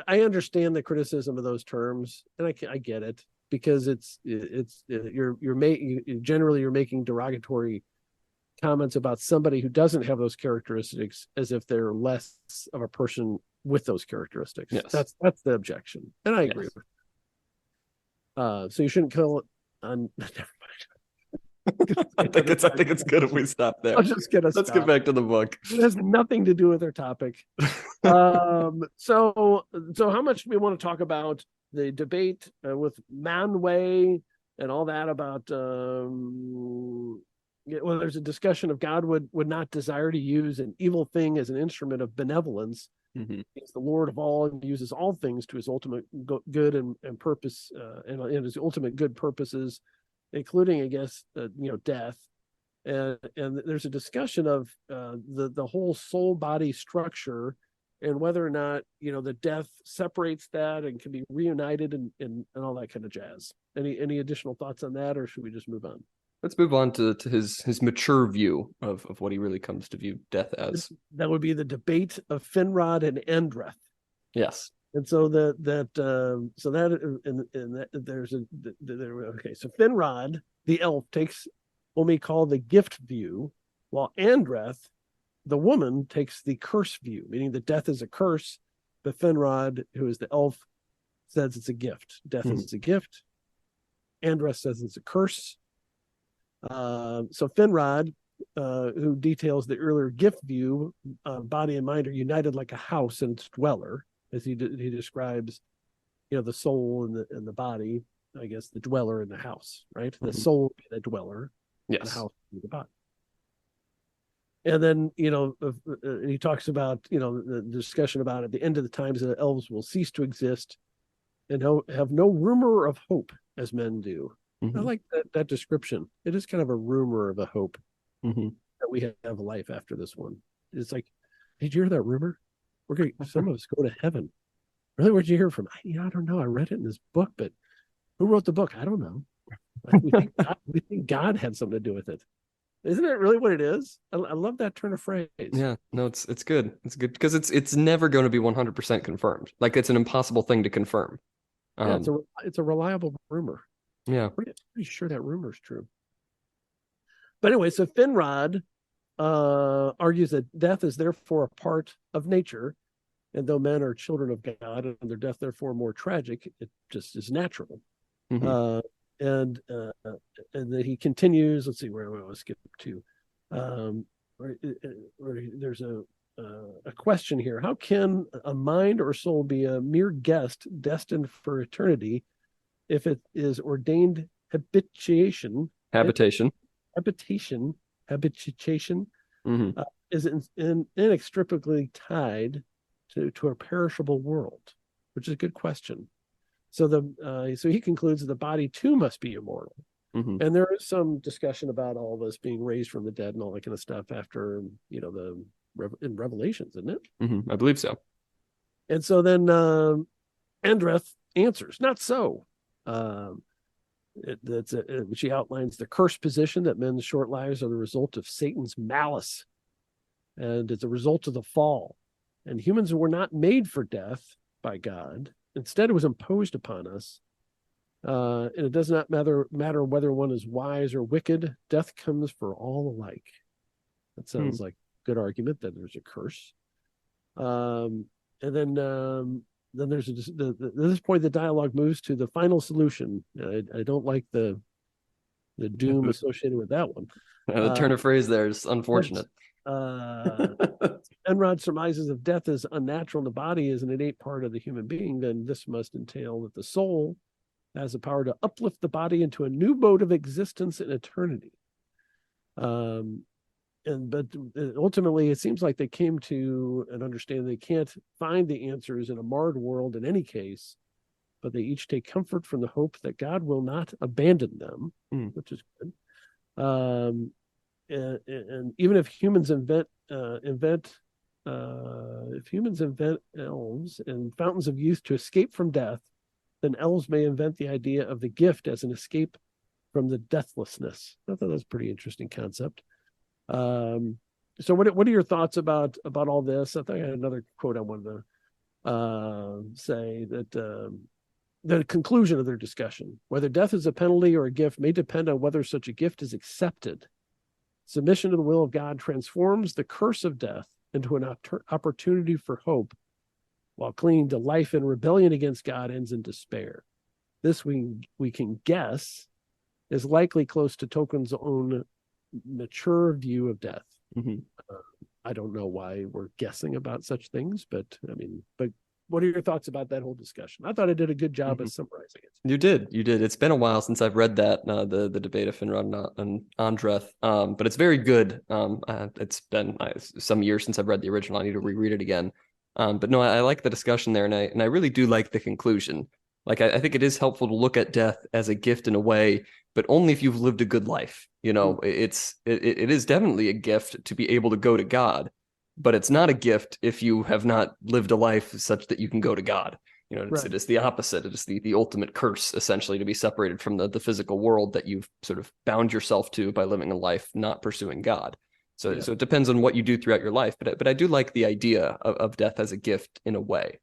I understand the criticism of those terms, and I get it because you're generally you're making derogatory comments about somebody who doesn't have those characteristics as if they're less of a person with those characteristics. Yes. That's the objection, and I agree Yes. with. So you shouldn't kill it on. Never mind. I think it's good if we stop there. I'll just get us. Let's get back to the book. It has nothing to do with our topic. So how much do we want to talk about the debate with Manway and all that about? Well, there's a discussion of God would not desire to use an evil thing as an instrument of benevolence. Mm-hmm. He's the Lord of all and uses all things to his ultimate good and purpose, and his ultimate good purposes, including, I guess, death. And there's a discussion of the whole soul body structure and whether or not the death separates that and can be reunited and all that kind of jazz. Any additional thoughts on that, or should we just move on? Let's move on to his mature view of what he really comes to view death as. That would be the debate of Finrod and Endreth. Yes. And so there's so Finrod, the elf, takes what we call the gift view, while Andreth, the woman, takes the curse view, meaning that death is a curse, but Finrod, who is the elf, says it's a gift. Death is a gift. Andreth says it's a curse. So Finrod, who details the earlier gift view, body and mind are united like a house and its dweller, as he describes, the soul and the body, I guess the dweller in the house, right? The soul, the dweller, yes, the house, the body. And then, he talks about, the discussion about at the end of the times the elves will cease to exist and have no rumor of hope as men do. Mm-hmm. I like that description. It is kind of a rumor of a hope that we have a life after this one. It's like, did you hear that rumor? Some of us go to heaven. Really? Where'd you hear from? I don't know. I read it in this book, but who wrote the book? I don't know. We think God had something to do with it. Isn't it really what it is? I love that turn of phrase. Yeah, no, it's good. It's good because it's never going to be 100% confirmed. Like it's an impossible thing to confirm. Yeah, it's a reliable rumor. Yeah, pretty sure that rumor is true. But anyway, so Finrod argues that death is therefore a part of nature, and though men are children of God and their death therefore more tragic, it just is natural. And then he continues. Let's see where I want to skip to. There's a question here: how can a mind or soul be a mere guest destined for eternity if it is ordained habitation is inextricably tied to a perishable world? Which is a good question. So so he concludes that the body too must be immortal. Mhm. And there is some discussion about all this being raised from the dead and all that kind of stuff after, in Revelations, isn't it? I believe so. And so then Andreth answers, not so. Um, she outlines the cursed position that men's short lives are the result of Satan's malice, and it's a result of the fall. And humans were not made for death by God. Instead, it was imposed upon us. And it does not matter whether one is wise or wicked. Death comes for all alike. That sounds like a good argument that there's a curse. And then there's at this point the dialogue moves to the final solution. I don't like the doom associated with that one. The turn of phrase there is unfortunate. Enrod surmises if death is unnatural and the body is an innate part of the human being, then this must entail that the soul has the power to uplift the body into a new mode of existence in eternity. But ultimately, it seems like they came to an understanding they can't find the answers in a marred world in any case, but they each take comfort from the hope that God will not abandon them, which is good. And even if humans invent elves and fountains of youth to escape from death, then elves may invent the idea of the gift as an escape from the deathlessness. I thought that was a pretty interesting concept. So what are your thoughts about all this? I think I had another quote I wanted to say that the conclusion of their discussion, whether death is a penalty or a gift, may depend on whether such a gift is accepted. Submission to the will of God transforms the curse of death into an opportunity for hope, while clinging to life in rebellion against God ends in despair. This we can guess is likely close to Tolkien's own mature view of death. I don't know why we're guessing about such things, but what are your thoughts about that whole discussion? I thought I did a good job of summarizing it. You did. It's been a while since I've read that, the debate of Finrod and Andreth, but it's very good. It's been some years since I've read the original. I need to reread it again. But no, I like the discussion there, and I really do like the conclusion. Like I think it is helpful to look at death as a gift in a way, but only if you've lived a good life. It is definitely a gift to be able to go to God, but it's not a gift if you have not lived a life such that you can go to God. It is the opposite. It is the ultimate curse, essentially, to be separated from the physical world that you've sort of bound yourself to by living a life not pursuing God. So it depends on what you do throughout your life. But I do like the idea of death as a gift in a way.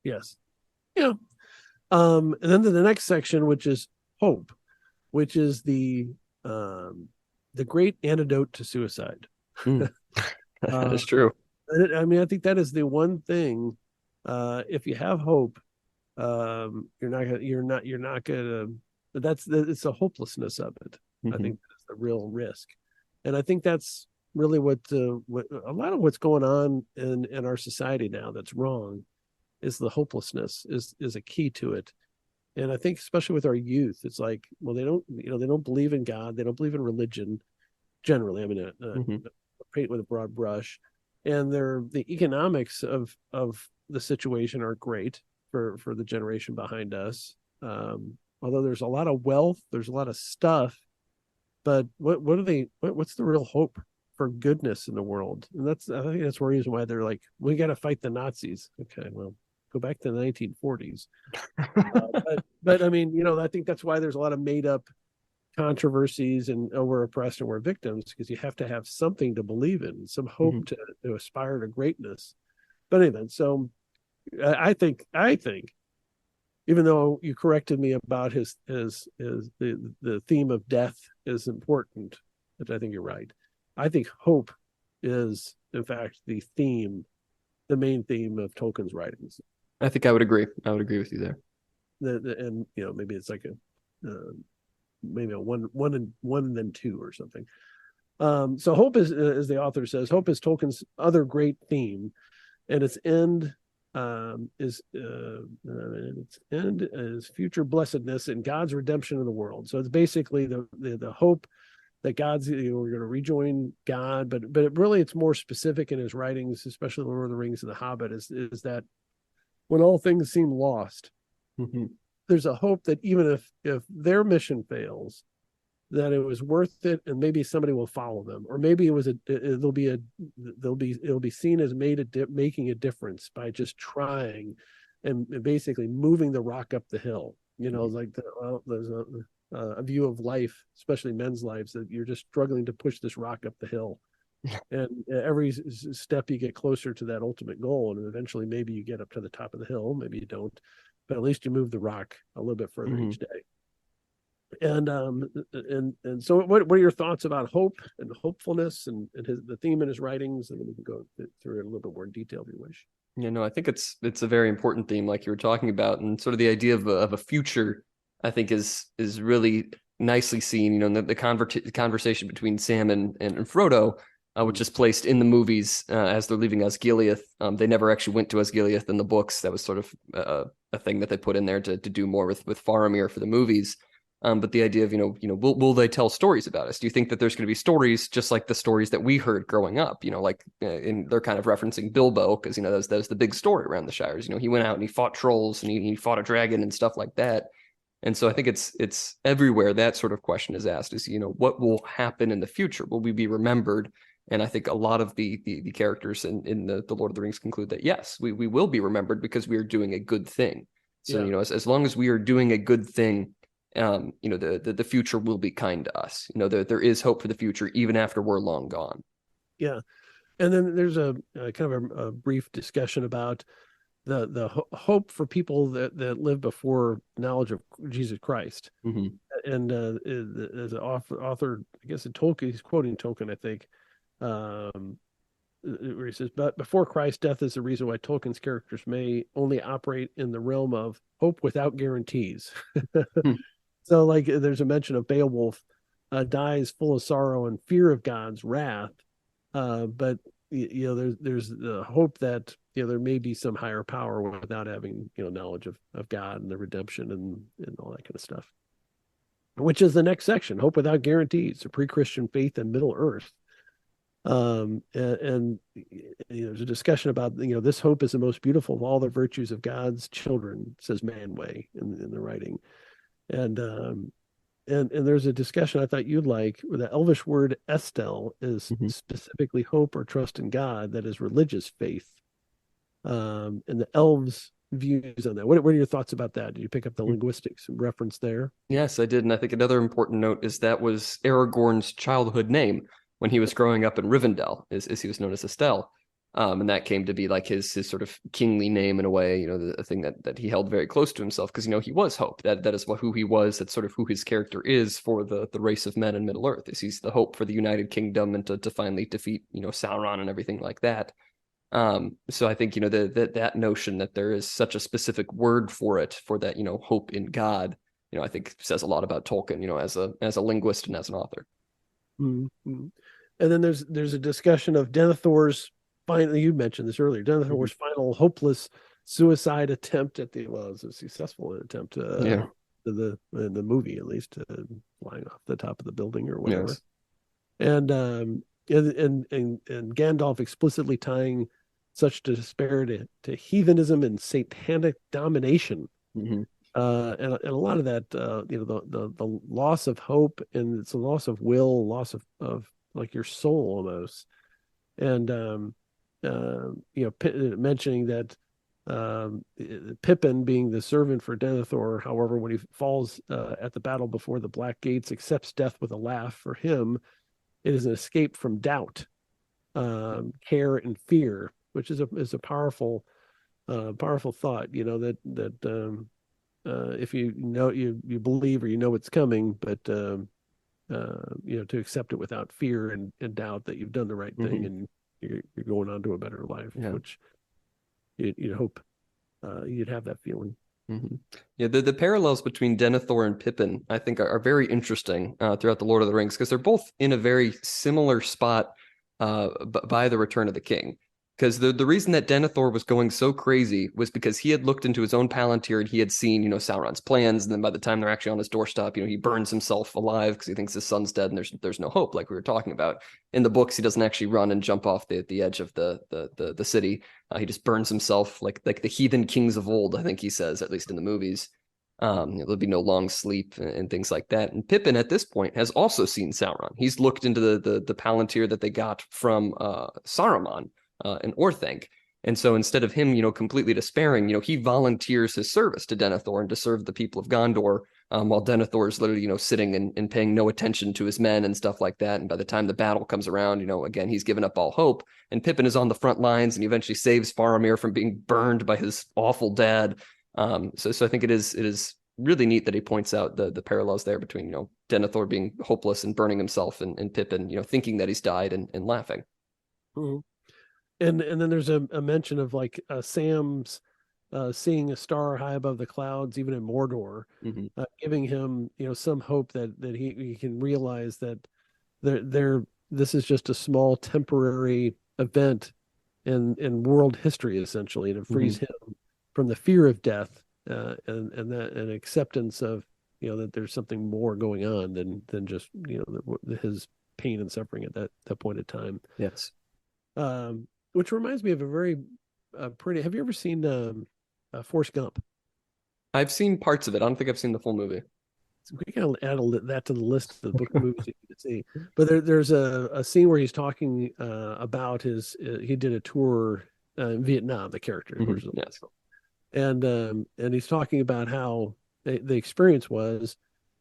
Yes. Yeah. And then the next section, which is hope, which is the great antidote to suicide. That is true. I think that is the one thing. If you have hope, you're not gonna. But it's the hopelessness of it. I think that's the real risk, and I think that's really what a lot of what's going on in our society now that's wrong is the hopelessness is a key to it. And I think especially with our youth, it's like, well, they don't believe in God, they don't believe in religion generally. Paint with a broad brush, and the economics of the situation aren't great for the generation behind us. Although there's a lot of wealth, there's a lot of stuff, but what's the real hope for goodness in the world? And I think that's one reason why they're like, we got to fight the Nazis. Okay, well, go back to the 1940s. But I think that's why there's a lot of made up controversies and we're oppressed and we're victims, because you have to have something to believe in, some hope to aspire to greatness. But anyway, so I think even though you corrected me about the theme of death is important, but I think you're right. I think hope is in fact the main theme of Tolkien's writings. I think I would agree. I would agree with you there. And maybe it's like maybe a one and then two or something. So hope is, as the author says, hope is Tolkien's other great theme, and its end is future blessedness and God's redemption of the world. So it's basically the hope that we're going to rejoin God, but really it's more specific in his writings, especially Lord of the Rings and The Hobbit, is that when all things seem lost, there's a hope that even if their mission fails, that it was worth it, and maybe somebody will follow them, or maybe it'll be seen as making a difference by just trying and basically moving the rock up the hill. Like there's a view of life, especially men's lives, that you're just struggling to push this rock up the hill. And every step you get closer to that ultimate goal, and eventually maybe you get up to the top of the hill, maybe you don't, but at least you move the rock a little bit further each day. And so what are your thoughts about hope and hopefulness and the theme in his writings? And then we can go through it a little bit more in detail if you wish. I think it's a very important theme, like you were talking about, and sort of the idea of a future, I think is really nicely seen, in the conversation between Sam and Frodo, which is placed in the movies as they're leaving Osgiliath. They never actually went to Osgiliath in the books. That was sort of a thing that they put in there to do more with Faramir for the movies. But the idea of, will they tell stories about us? Do you think that there's going to be stories just like the stories that we heard growing up? They're kind of referencing Bilbo because, that was the big story around the Shires. He went out and he fought trolls and he fought a dragon and stuff like that. And so I think it's everywhere that sort of question is asked is, what will happen in the future? Will we be remembered? And I think a lot of the characters in the Lord of the Rings conclude that, yes, we will be remembered because we are doing a good thing. So, as long as we are doing a good thing, the future will be kind to us. There is hope for the future even after we're long gone. Yeah. And then there's a kind of a brief discussion about the hope for people that live before knowledge of Jesus Christ. And as an author, I guess Tolkien, he's quoting Tolkien, I think, where he says, but before Christ, death is the reason why Tolkien's characters may only operate in the realm of hope without guarantees. So like there's a mention of Beowulf dies full of sorrow and fear of God's wrath. But there's the hope that there may be some higher power without having knowledge of God and the redemption and all that kind of stuff. Which is the next section, hope without guarantees, a pre-Christian faith in Middle Earth. And there's a discussion about this hope is the most beautiful of all the virtues of God's children, says Manway in the writing. And there's a discussion I thought you'd like where the Elvish word Estel is specifically hope or trust in God, that is religious faith. And the elves' views on that. What are your thoughts about that? Did you pick up the linguistics reference there? Yes, I did. And I think another important note is that was Aragorn's childhood name when he was growing up in Rivendell, is he was known as Estelle. And that came to be like his sort of kingly name in a way, the thing that he held very close to himself, because, he was hope. That is who he was. That's sort of who his character is for the race of men in Middle Earth. He's the hope for the United Kingdom and to finally defeat, Sauron and everything like that. So I think, that notion that there is such a specific word for it, for that, hope in God, I think says a lot about Tolkien, as a linguist and as an author. Mm-hmm. And then there's a discussion of Denethor's finally, you mentioned this earlier, Denethor's final hopeless suicide attempt at it was a successful attempt in the movie, at least, flying off the top of the building or whatever. Yes. And Gandalf explicitly tying such despair to heathenism and satanic domination. And a lot of that, the loss of hope, and it's a loss of will, loss of like your soul almost. And mentioning that Pippin, being the servant for Denethor, however, when he falls at the battle before the Black Gates, accepts death with a laugh. For him, it is an escape from doubt, care, and fear, which is a powerful thought. That if you believe or it's coming, but to accept it without fear and doubt that you've done the right thing and you're going on to a better life, which you'd hope you'd have that feeling. Yeah, the parallels between Denethor and Pippin, I think, are very interesting throughout the Lord of the Rings, because they're both in a very similar spot by the Return of the King. Because the reason that Denethor was going so crazy was because he had looked into his own Palantir and he had seen, Sauron's plans. And then by the time they're actually on his doorstep, he burns himself alive because he thinks his son's dead and there's no hope, like we were talking about. In the books, he doesn't actually run and jump off the edge of the city. He just burns himself like the heathen kings of old, I think he says, at least in the movies. There'll be no long sleep and things like that. And Pippin at this point has also seen Sauron. He's looked into the Palantir that they got from Saruman and Orthanc. And so instead of him, completely despairing, he volunteers his service to Denethor and to serve the people of Gondor, while Denethor is literally, sitting and paying no attention to his men and stuff like that. And by the time the battle comes around, again, he's given up all hope. And Pippin is on the front lines, and he eventually saves Faramir from being burned by his awful dad. So I think it is really neat that he points out the parallels there between, Denethor being hopeless and burning himself, and Pippin, thinking that he's died and laughing. Mm-hmm. And then there's a mention of like Sam's seeing a star high above the clouds, even in Mordor, giving him some hope that he can realize that this is just a small temporary event in world history essentially, and it frees him from the fear of death and acceptance of that there's something more going on than just his pain and suffering at that point in time. Yes. Which reminds me of a very pretty. Have you ever seen Forrest Gump? I've seen parts of it. I don't think I've seen the full movie. So we gotta add that to the list of the book movies you need to see. But there's a scene where he's talking about his. He did a tour in Vietnam. The character, yes. And he's talking about how the experience was,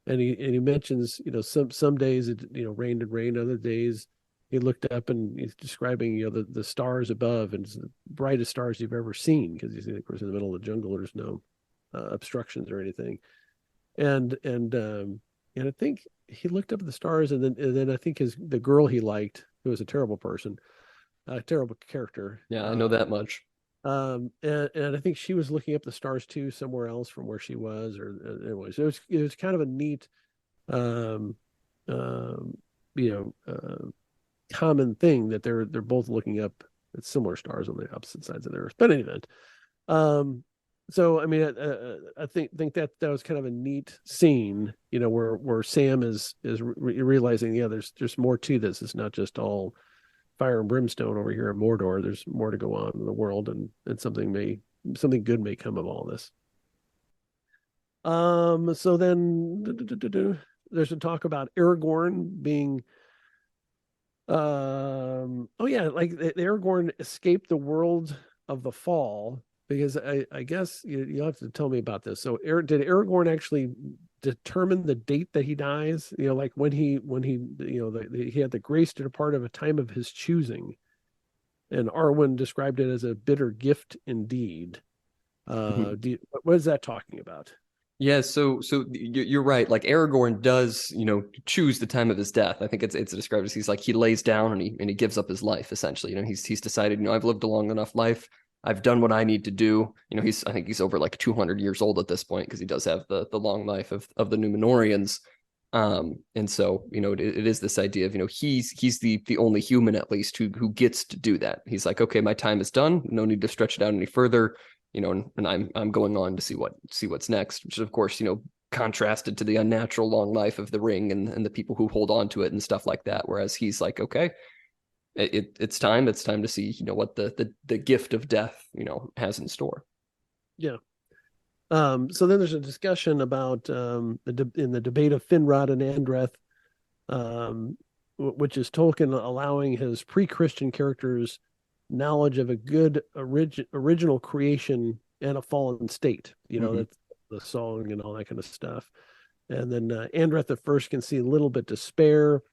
and he mentions some days it rained and rained, other days he looked up and he's describing the stars above, and it's the brightest stars you've ever seen, because he's of course in the middle of the jungle. There's no obstructions or anything, and I think he looked up at the stars, and then I think the girl he liked, who was a terrible person, a terrible character. Yeah, I know that much. And I think she was looking up the stars too, somewhere else from where she was, or anyways, it was kind of a neat common thing that they're both looking up at similar stars on the opposite sides of the earth. But in any event, so I mean, I think that was kind of a neat scene, where Sam is realizing, there's more to this. It's not just all fire and brimstone over here in Mordor. There's more to go on in the world, and something good may come of all this. So then there's a talk about Aragorn being like the Aragorn escaped the world of the fall, because I guess you'll have to tell me about this. So did Aragorn actually determine the date that he dies? Like when he he had the grace to depart of a time of his choosing, and Arwen described it as a bitter gift indeed. What is that talking about? Yeah, so you're right. Like Aragorn does, choose the time of his death. I think it's described as he lays down and he gives up his life essentially. He's decided, I've lived a long enough life. I've done what I need to do. I think he's over like 200 years old at this point, because he does have the long life of the Númenóreans. And so, it is this idea of, he's the only human at least who gets to do that. He's like, okay, my time is done. No need to stretch it out any further. And I'm going on to see what's next, which is of course, contrasted to the unnatural long life of the ring and the people who hold on to it and stuff like that. Whereas he's like, okay, it's time to see, what the gift of death, has in store. Yeah. So then there's a discussion about in the debate of Finrod and Andreth, which is Tolkien allowing his pre-Christian characters knowledge of a good original creation and a fallen state. That's the song and all that kind of stuff. And then Andreth at first can see a little bit despair,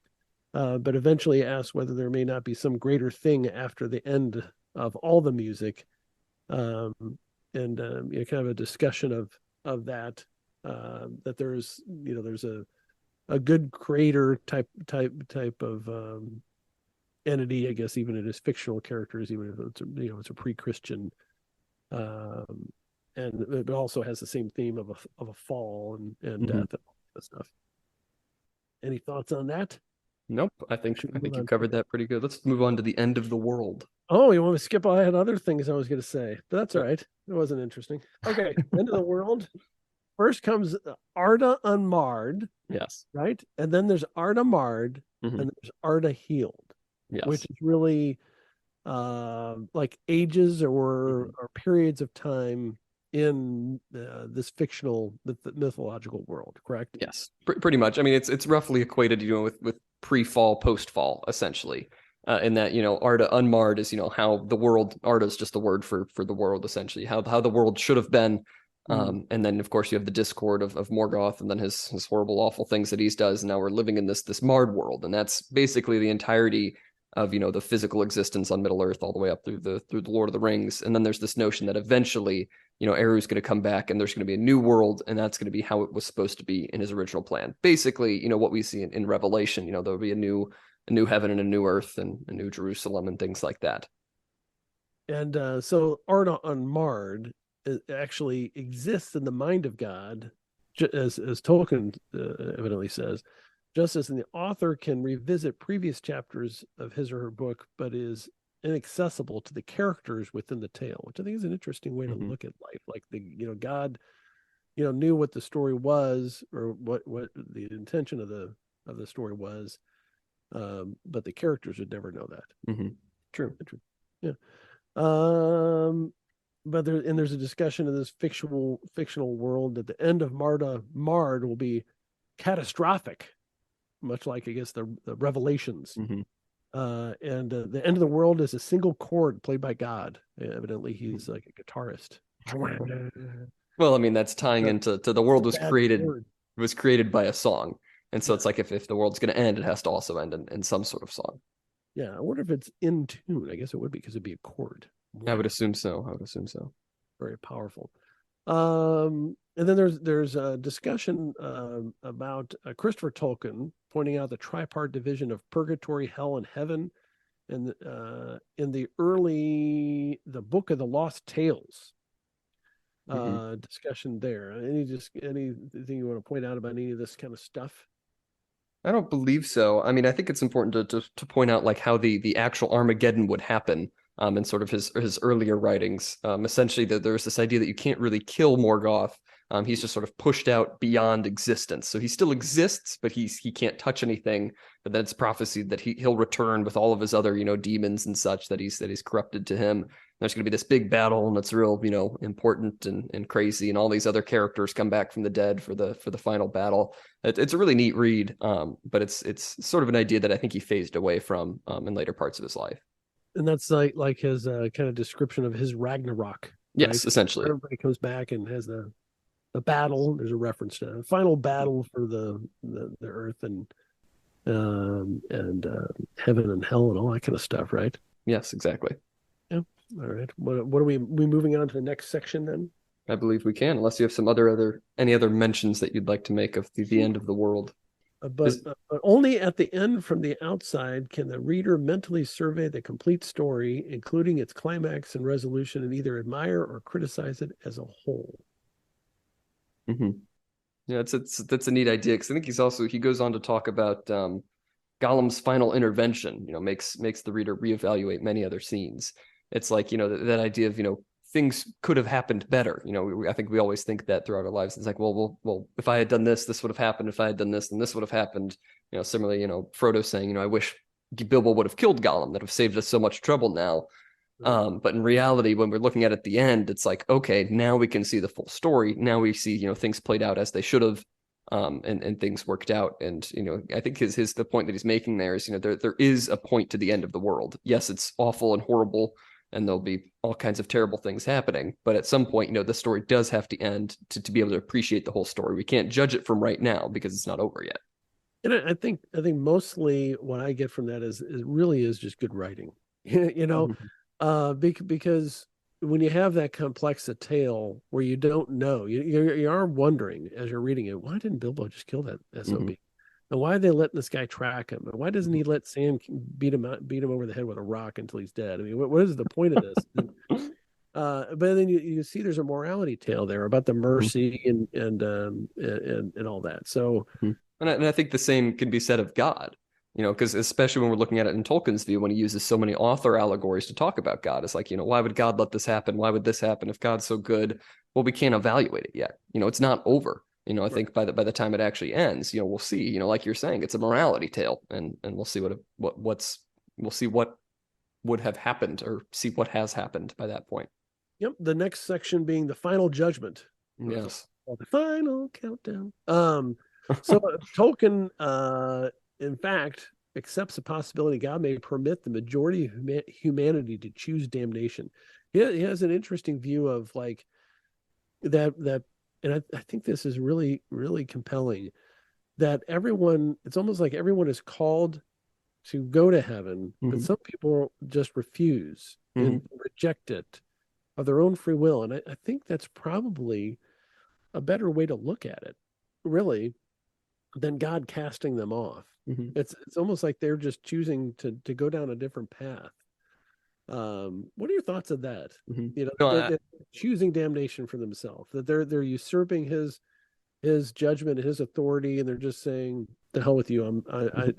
but eventually asks whether there may not be some greater thing after the end of all the music. And kind of a discussion of that, that there's a good creator type of entity, I guess, even in his fictional characters, even if it's a pre-Christian, and it also has the same theme of a fall and death and all that stuff. Any thoughts on that? Nope. I think you covered that pretty good. Let's move on to the end of the world. Oh, you want me to skip? I had other things I was going to say, but that's all right. It wasn't interesting. Okay, end of the world. First comes Arda Unmarred. Yes. Right, and then there's Arda Marred, and there's Arda Healed. Yes. Which is really like ages or periods of time in this fictional mythological world, correct? Yes, pretty much. I mean, it's roughly equated, with pre-fall, post-fall, essentially. In that, Arda unmarred is, how the world. Arda is just the word for the world, essentially. How the world should have been. And then, of course, you have the discord of Morgoth, and then his horrible, awful things that he does. And now we're living in this marred world, and that's basically the entirety of the physical existence on Middle Earth, all the way up through the Lord of the Rings. And then there's this notion that eventually, Eru's going to come back, and there's going to be a new world, and that's going to be how it was supposed to be in his original plan. Basically, what we see in Revelation, there'll be a new heaven and a new earth and a new Jerusalem and things like that. And so Arda unmarred actually exists in the mind of God, as Tolkien evidently says, just as the author can revisit previous chapters of his or her book, but is inaccessible to the characters within the tale, which I think is an interesting way to look at life. Like God, knew what the story was, or what the intention of the story was, but the characters would never know that. True. Yeah. But there's a discussion of this fictional world that the end of Marred will be catastrophic, much like, I guess, the Revelations. And the end of the world is a single chord played by God. Evidently, he's like a guitarist. Well, I mean, that's tying into the world was created by a song. And so it's like if the world's going to end, it has to also end in some sort of song. Yeah, I wonder if it's in tune. I guess it would be, because it'd be a chord. I would assume so. Very powerful. And then there's a discussion about Christopher Tolkien pointing out the tripart division of purgatory, hell, and heaven, and in the Book of the Lost Tales. Discussion there. Anything you want to point out about any of this kind of stuff? I don't believe so. I mean, I think it's important to point out like how the actual Armageddon would happen. In sort of his earlier writings, essentially that there's this idea that you can't really kill Morgoth. He's just sort of pushed out beyond existence. So he still exists, but he can't touch anything. But then it's prophesied that he'll return with all of his other demons and such that he's corrupted to him. There's going to be this big battle, and it's real important and crazy, and all these other characters come back from the dead for the final battle. It's a really neat read, but it's sort of an idea that I think he phased away from in later parts of his life. And that's like his kind of description of his Ragnarok. Yes, right? essentially. Everybody comes back and has the battle. There's a reference to a final battle for the earth and heaven and hell and all that kind of stuff, right? Yes, exactly. Yeah. All right. What are we moving on to the next section then? I believe we can, unless you have some any other mentions that you'd like to make of the end of the world. But only at the end, from the outside, can the reader mentally survey the complete story, including its climax and resolution, and either admire or criticize it as a whole. Yeah, that's a neat idea, because I think he goes on to talk about Gollum's final intervention. Makes the reader reevaluate many other scenes. It's like that idea of things could have happened better. I think we always think that throughout our lives. It's like, well, if I had done this, this would have happened. If I had done this, then this would have happened. Similarly, Frodo saying, I wish Bilbo would have killed Gollum. That would have saved us so much trouble now. But in reality, when we're looking at the end, it's like, okay, now we can see the full story. Now we see, things played out as they should have, and things worked out. And, I think the point that he's making there is, there is a point to the end of the world. Yes, it's awful and horrible, and there'll be all kinds of terrible things happening. But at some point, the story does have to end to be able to appreciate the whole story. We can't judge it from right now because it's not over yet. And I think mostly what I get from that is really just good writing, because when you have that complex a tale where you don't know, you are wondering as you're reading it, why didn't Bilbo just kill that SOB? And why are they letting this guy track him? And why doesn't he let Sam beat him over the head with a rock until he's dead? I mean, what is the point of this? But then you see there's a morality tale there about the mercy and all that. So, and I think the same can be said of God, because especially when we're looking at it in Tolkien's view, when he uses so many author allegories to talk about God, it's like, why would God let this happen? Why would this happen? If God's so good, well, we can't evaluate it yet. It's not over. I think by the time it actually ends, we'll see, like you're saying, it's a morality tale, and we'll see we'll see what would have happened, or see what has happened by that point. Yep. The next section being the final judgment. Yes. The final countdown. So Tolkien, in fact, accepts the possibility God may permit the majority of humanity to choose damnation. He has an interesting view of like that, and I think this is really, really compelling. That everyone, it's almost like everyone is called to go to heaven, but Hmm. some people just refuse Hmm. and reject it of their own free will. And I think that's probably a better way to look at it, really, than God casting them off. Hmm. It's almost like they're just choosing to go down a different path. What are your thoughts of that? Hmm. You know, No, they're choosing damnation for themselves, that they're usurping his judgment, his authority, and they're just saying, "The hell with you! I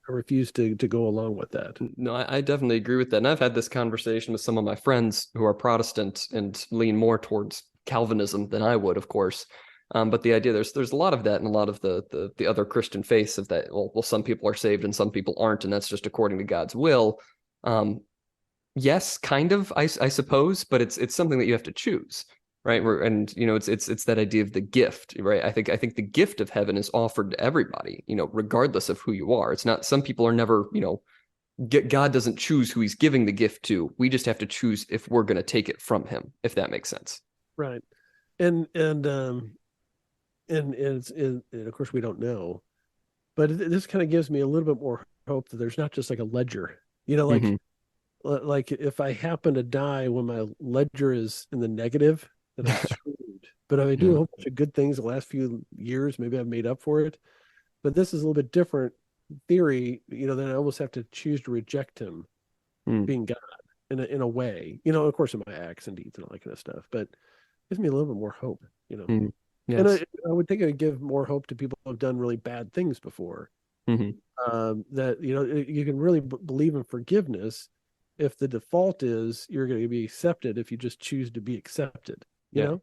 refuse to go along with that." no, I definitely agree with that. And I've had this conversation with some of my friends who are Protestant and lean more towards Calvinism than I would, of course. But the idea there's a lot of that in a lot of the other Christian faiths of that. Well, some people are saved and some people aren't, and that's just according to God's will. Um, yes, kind of, I suppose, but it's something that you have to choose, right? And it's that idea of the gift, right? I think the gift of heaven is offered to everybody, regardless of who you are. It's not, some people are never, God doesn't choose who he's giving the gift to. We just have to choose if we're going to take it from him, if that makes sense. Right. And of course we don't know, but this kind of gives me a little bit more hope that there's not just like a ledger. You know, Hmm. like if I happen to die when my ledger is in the negative, then I'm screwed. But if I do a Yeah. whole bunch of good things the last few years, maybe I've made up for it. But this is a little bit different theory, then I almost have to choose to reject him Mm. being God in a way. Of course in my acts and deeds and all that kind of stuff, but it gives me a little bit more hope. Mm. And Yes. I would think it would give more hope to people who have done really bad things before. Hmm. That you can really believe in forgiveness if the default is you're going to be accepted if you just choose to be accepted. You Yeah. know,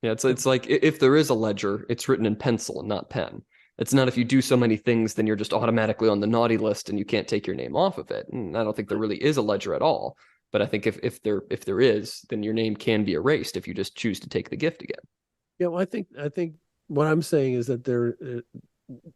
Yeah, it's like if there is a ledger, it's written in pencil and not pen. It's not if you do so many things, then you're just automatically on the naughty list and you can't take your name off of it. And I don't think there really is a ledger at all. But I think if there is, then your name can be erased if you just choose to take the gift again. yeah. Well, I think what I'm saying is that there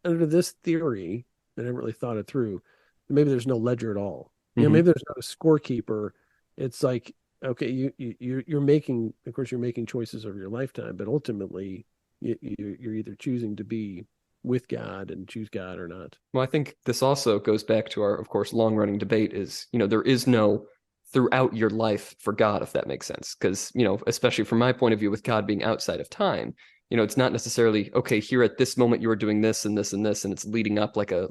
under this theory, I never really thought it through. Maybe there's no ledger at all. Hmm. Maybe there's not a scorekeeper. It's like, okay, you're making, of course, you're making choices over your lifetime, but ultimately, you're either choosing to be with God and choose God or not. Well, I think this also goes back to our, of course, long-running debate is, there is no throughout your life for God, if that makes sense. Because, especially from my point of view with God being outside of time, it's not necessarily, okay, here at this moment you are doing this and this and this, and it's leading up like a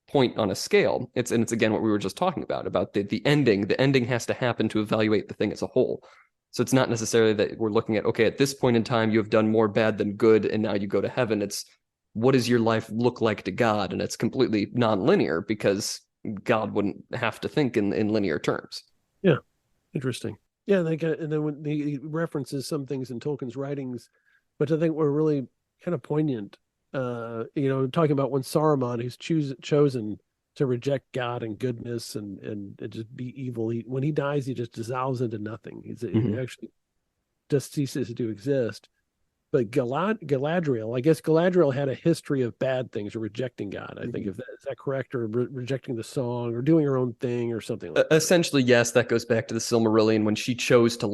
point on a scale. It's again what we were just talking about the ending. The ending has to happen to evaluate the thing as a whole. So it's not necessarily that we're looking at, okay, at this point in time, you have done more bad than good, and now you go to heaven. It's what does your life look like to God? And it's completely non-linear because God wouldn't have to think in linear terms. Yeah, interesting. Yeah, and then when he references some things in Tolkien's writings, which I think were really kind of poignant. Talking about when Saruman, who's chosen to reject God and goodness and just be evil, when he dies, he just dissolves into nothing. He Mm-hmm. actually just ceases to exist. But Galadriel, I guess Galadriel had a history of bad things or rejecting God. I think Mm-hmm. if that is that correct, or rejecting the song or doing her own thing or something like that. Essentially, yes, that goes back to the Silmarillion when she chose to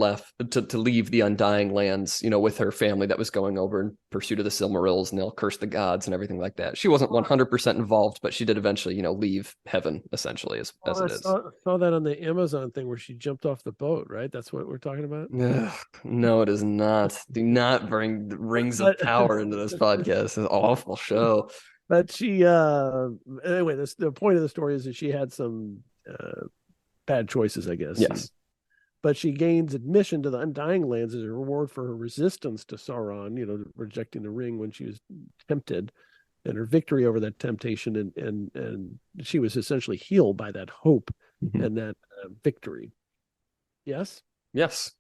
leave the Undying Lands, with her family that was going over in pursuit of the Silmarils, and they'll curse the gods and everything like that. She wasn't 100% involved, but she did eventually, leave heaven essentially as Oh, I it is. saw that on the Amazon thing where she jumped off the boat, right? That's what we're talking about. Ugh, no, it is not. Do not bring the Rings of But Power into this podcast. It's an awful show. but she anyway, the point of the story is that she had some bad choices, I guess. Yes. But she gains admission to the Undying Lands as a reward for her resistance to Sauron, rejecting the ring when she was tempted, and her victory over that temptation, and she was essentially healed by that hope Mhm. and that victory. Yes. Yes.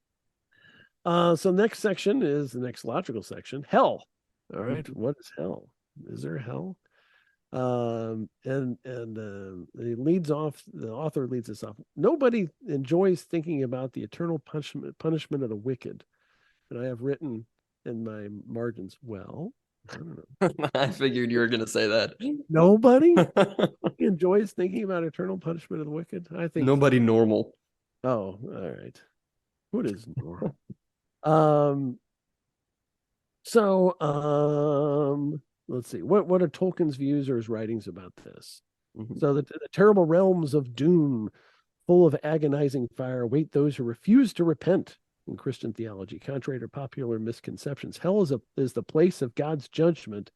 So next section is the next logical section, hell. All right. Mhm. What is hell? Is there hell? The author leads us off. Nobody enjoys thinking about the eternal punishment of the wicked. And I have written in my margins, well, I don't know. I figured you were going to say that. Nobody enjoys thinking about eternal punishment of the wicked. I think Nobody normal. Oh, all right. What is normal? um let's see. What are Tolkien's views or his writings about this? Mhm. So the terrible realms of doom, full of agonizing fire, await those who refuse to repent in Christian theology, contrary to popular misconceptions. Hell is the place of God's judgment,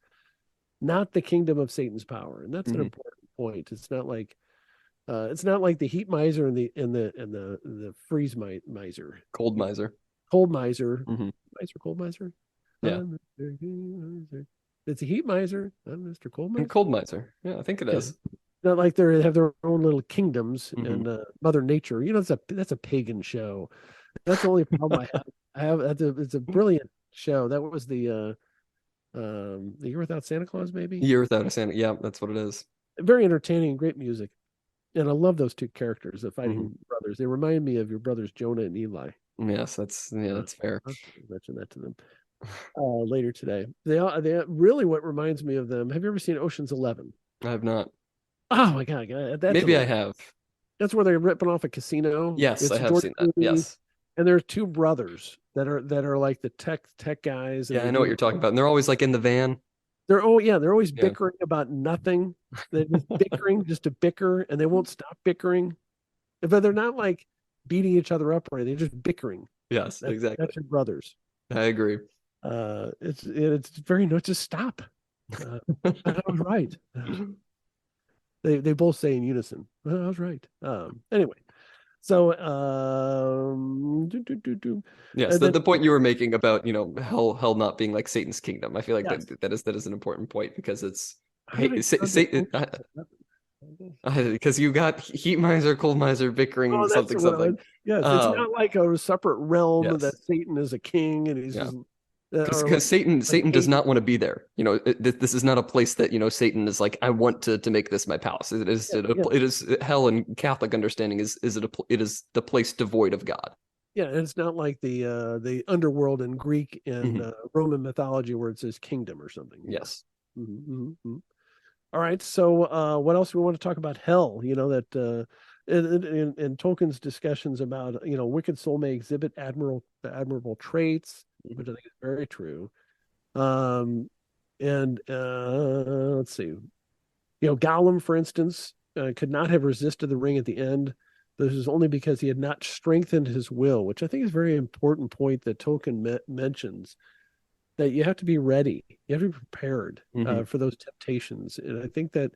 not the kingdom of Satan's power. And that's an Mhm. important point. It's not like the heat miser and the freeze miser. Cold miser. Cold miser. Mhm. Cold miser. Yeah. It's a heat miser. I'm Mr. Cold miser. Cold miser. Yeah, I think it is. Not like they have their own little kingdoms Mhm. and Mother Nature. That's a pagan show. That's the only problem I have. It's a brilliant show. That was the Year Without Santa Claus, maybe. Year Without a Santa. Yeah, that's what it is. Very entertaining, great music. And I love those two characters, the fighting Mhm. brothers. They remind me of your brothers Jonah and Eli. Yes, that's fair. I'll mention that to them later today. They really what reminds me of them. Have you ever seen Ocean's 11? I have not. Oh my God, Maybe I have. That's where they're ripping off a casino. Yes, I It's a have Jordan seen that. movie, Yes. and there's two brothers that are like the tech guys, and Yeah, I know what you're talking about. And they're always like in the van. they're always Yeah. bickering about nothing. They're just bickering just to bicker, and they won't stop bickering. But they're not like beating each other up or anything. They're just bickering. Yes, exactly. That's your brothers. I agree. It's very no, just stop. I was right. They both say in unison. I was right. Anyway, so Yes, the point you were making about hell not being like Satan's kingdom. I feel like yes. that is an important point because it's How did I Satan because you got heat miser, cold miser bickering Oh, that's something. yes, it's not like a separate realm Yes. that Satan is a king and he's Yeah. just Because like Satan does not want to be there. This is not a place that Satan is like, I want to make this my palace. It is hell in Catholic understanding it is the place devoid of God. Yeah, and it's not like the underworld in Greek and Roman mythology where it says kingdom or something. Yes. All right. So what else do we want to talk about? Hell, that in Tolkien's discussions about wicked soul may exhibit admirable traits, which I think is very true. And let's see, Gollum, for instance, could not have resisted the ring at the end. This is only because he had not strengthened his will, which I think is a very important point that Tolkien mentions. That you have to be ready, you have to be prepared for those temptations, and I think that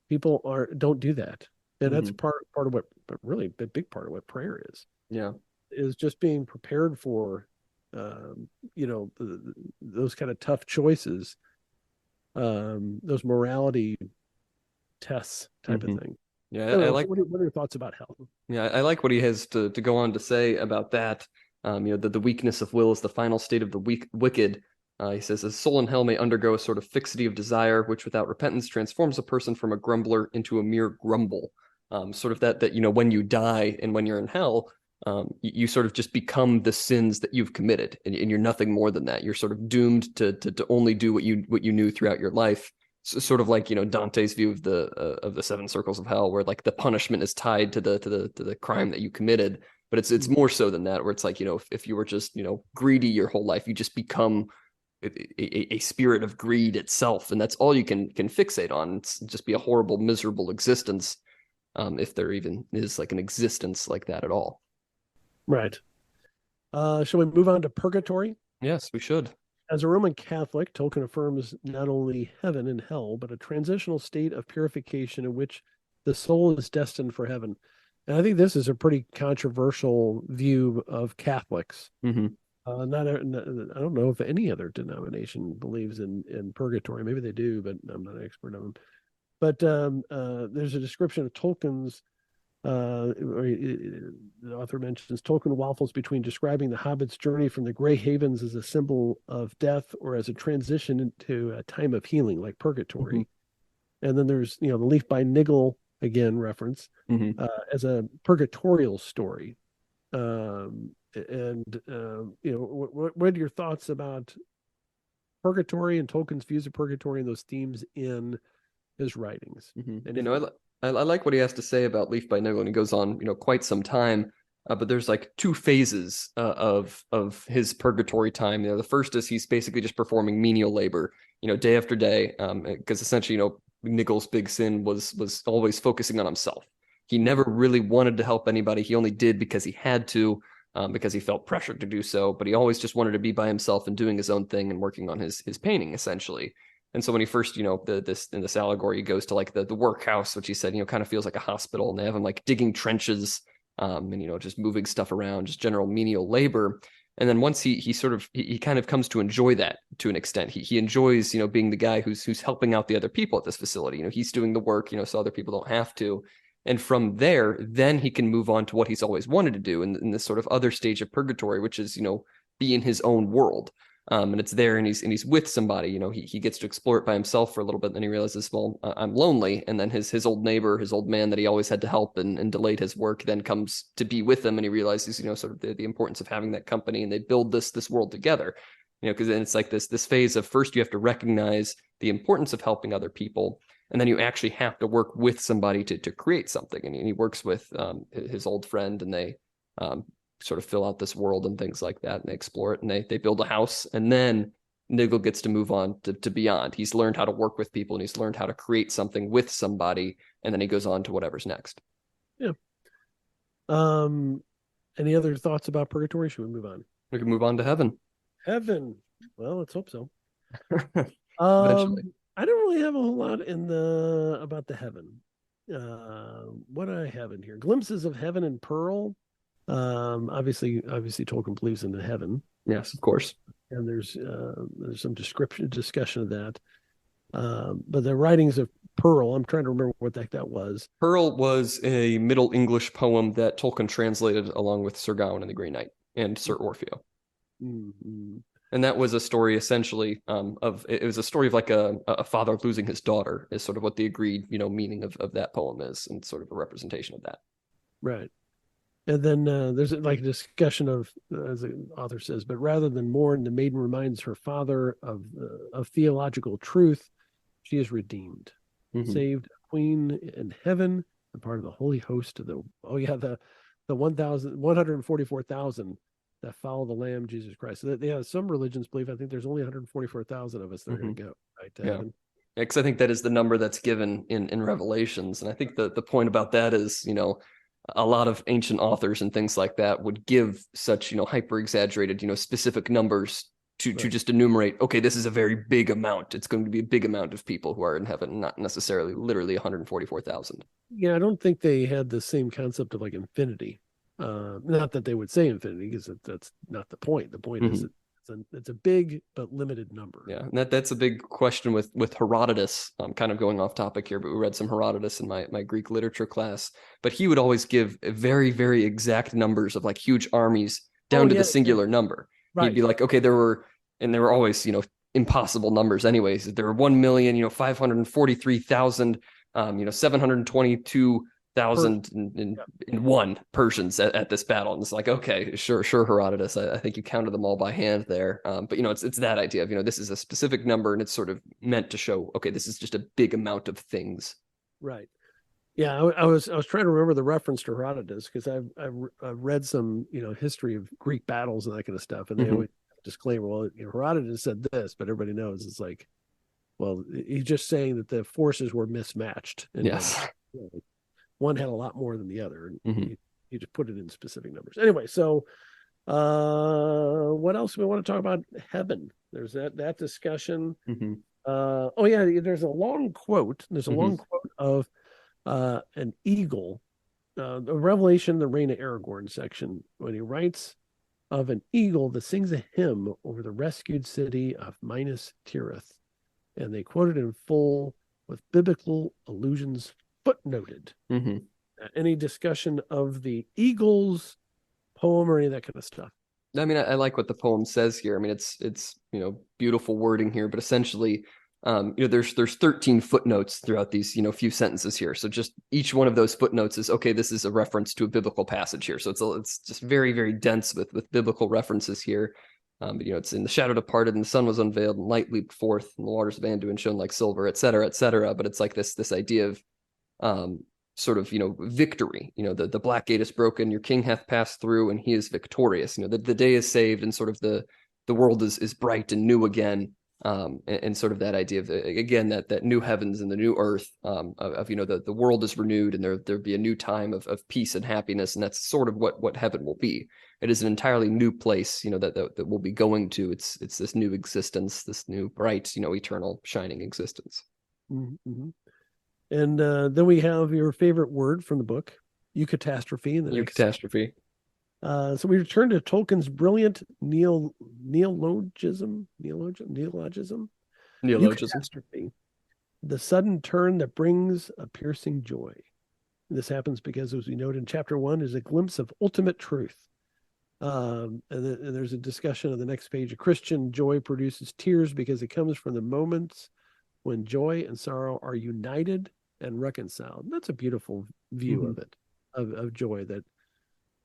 people don't do that, and that's part of what, but really a big part of what prayer is. Yeah, is just being prepared for, those kind of tough choices, those morality tests type of thing. Yeah, I like. What are your thoughts about hell? Yeah, I like what he has to go on to say about that. That the weakness of will is the final state of the wicked. He says, a soul in hell may undergo a sort of fixity of desire, which without repentance transforms a person from a grumbler into a mere grumble. Sort of that when you die and when you're in hell, you sort of just become the sins that you've committed, and you're nothing more than that. You're sort of doomed to only do what you knew throughout your life. So, sort of like Dante's view of the seven circles of hell, where like the punishment is tied to the crime that you committed. But it's more so than that, where it's like if you were just greedy your whole life, you just become a spirit of greed itself, and that's all you can fixate on. It's just be a horrible, miserable existence, if there even is like an existence like that at all. Right. Shall we move on to purgatory? Yes, we should. As a Roman Catholic, Tolkien affirms not only heaven and hell, but a transitional state of purification in which the soul is destined for heaven. And I think this is a pretty controversial view of Catholics. I don't know if any other denomination believes in purgatory. Maybe they do, but I'm not an expert on them. But there's a description of Tolkien's. The author mentions Tolkien waffles between describing the Hobbit's journey from the Grey Havens as a symbol of death or as a transition into a time of healing, like purgatory. And then there's, the Leaf by Niggle again reference Hmm. as a purgatorial story. And what are your thoughts about purgatory and Tolkien's views of purgatory and those themes in his writings? Hmm. Anything? I like what he has to say about Leaf by Niggle, and he goes on, quite some time. But there's like two phases of his purgatory time. The first is he's basically just performing menial labor, day after day, because essentially, Niggle's big sin was always focusing on himself. He never really wanted to help anybody. He only did because he had to, because he felt pressured to do so. But he always just wanted to be by himself and doing his own thing and working on his painting essentially. And so when he first, in this allegory, he goes to like the workhouse, which he said, kind of feels like a hospital, and they have him like digging trenches, and just moving stuff around, just general menial labor. And then once he kind of comes to enjoy that to an extent. He enjoys, being the guy who's helping out the other people at this facility. He's doing the work, so other people don't have to. And from there, then he can move on to what he's always wanted to do in this sort of other stage of purgatory, which is, be in his own world. And it's there, and he's with somebody. He gets to explore it by himself for a little bit. And then he realizes, well, I'm lonely. And then his old neighbor, his old man that he always had to help and delayed his work, then comes to be with him, and he realizes, sort of the importance of having that company, and they build this world together. Because then it's like this phase of first you have to recognize the importance of helping other people, and then you actually have to work with somebody to create something. And he works with his old friend, and they sort of fill out this world and things like that, and they explore it, and they build a house. And then Niggle gets to move on to beyond. He's learned how to work with people, and he's learned how to create something with somebody, and then he goes on to whatever's next. Yeah. Um, any other thoughts about purgatory? Should we move on? We can move on to heaven. Heaven. Well, let's hope so. Eventually. I don't really have a whole lot about the heaven. What do I have in here? Glimpses of heaven and Pearl. Obviously Tolkien believes in the heaven. Yes, of course. And there's some discussion of that. But the writings of Pearl, I'm trying to remember what that was. Pearl was a Middle English poem that Tolkien translated along with Sir Gawain and the Green Knight and Sir Orfeo. Mm-hmm. And that was a story essentially it was a story of like a father losing his daughter is sort of what the agreed, meaning of that poem is, and sort of a representation of that. Right. And then there's like a discussion of, as the author says, but rather than mourn, the maiden reminds her father of theological truth. She is redeemed, saved, a queen in heaven, and part of the holy host of the 144,000 that follow the Lamb, Jesus Christ. So that, some religions believe, I think there's only 144,000 of us that are going to go right to heaven. Yeah, because I think that is the number that's given in Revelations, and I think the point about that is, a lot of ancient authors and things like that would give such, hyper exaggerated, specific numbers to just enumerate, okay, this is a very big amount. It's going to be a big amount of people who are in heaven, not necessarily literally 144,000. Yeah, I don't think they had the same concept of like infinity. Not that they would say infinity, because that's not the point. The point is it's a big but limited number. Yeah, and that's a big question with Herodotus. I'm kind of going off topic here, but we read some Herodotus in my Greek literature class. But he would always give very, very exact numbers of like huge armies down to the singular number. Right. He'd be like, okay, there were always, impossible numbers anyways. There were 1,543,000, 722,001 Persians at this battle. And it's like, okay, sure, Herodotus. I think you counted them all by hand there. But it's that idea of, this is a specific number, and it's sort of meant to show, okay, this is just a big amount of things. Right. Yeah, I was trying to remember the reference to Herodotus, because I've read some history of Greek battles and that kind of stuff, and they always disclaimer, well, Herodotus said this, but everybody knows it's like, well, he's just saying that the forces were mismatched. And yes. One had a lot more than the other, and you just put it in specific numbers. Anyway, so what else do we want to talk about? Heaven. There's that discussion. Oh yeah, there's a long quote. There's a long quote of an eagle, the Revelation, the Reign of Aragorn section, when he writes of an eagle that sings a hymn over the rescued city of Minas Tirith, and they quote it in full with biblical allusions footnoted. Any discussion of the eagle's poem or any of that kind of stuff? I mean, I like what the poem says here. I mean, it's beautiful wording here, but essentially there's 13 footnotes throughout these, few sentences here. So just each one of those footnotes is, okay, this is a reference to a biblical passage here. So it's just very, very dense with biblical references here. It's in the shadow departed and the sun was unveiled and light leaped forth and the waters of Anduin shone like silver, et cetera, et cetera. But it's like this idea of sort of, victory, the black gate is broken, your king hath passed through and he is victorious. The day is saved and sort of the world is bright and new again. And sort of that idea of again that new heavens and the new earth of the world is renewed and there'll be a new time of peace and happiness, and that's sort of what heaven will be. It is an entirely new place, that we'll be going to. It's this new existence, this new bright, eternal shining existence. Mm-hmm. And then we have your favorite word from the book, eucatastrophe. Eucatastrophe. So we return to Tolkien's brilliant neologism. Eucatastrophe, the sudden turn that brings a piercing joy. And this happens because, as we note in chapter 1, is a glimpse of ultimate truth. And there's a discussion on the next page. A Christian joy produces tears because it comes from the moments when joy and sorrow are united and reconciled. And that's a beautiful view of it, of joy.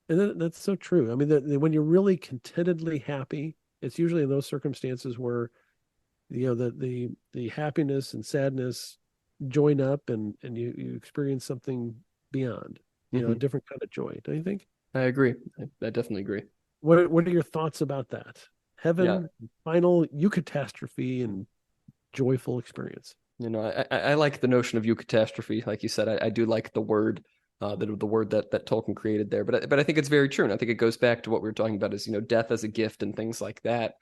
That's so true. I mean, when you're really contentedly happy, it's usually in those circumstances where, the happiness and sadness join up, and you experience something beyond, a different kind of joy. Don't you think? I agree. I definitely agree. What are your thoughts about that? Heaven, final eucatastrophe, and joyful experience. I like the notion of eucatastrophe. Like you said, I do like the word. The word that Tolkien created there, but I think it's very true, and I think it goes back to what we were talking about, is death as a gift and things like that,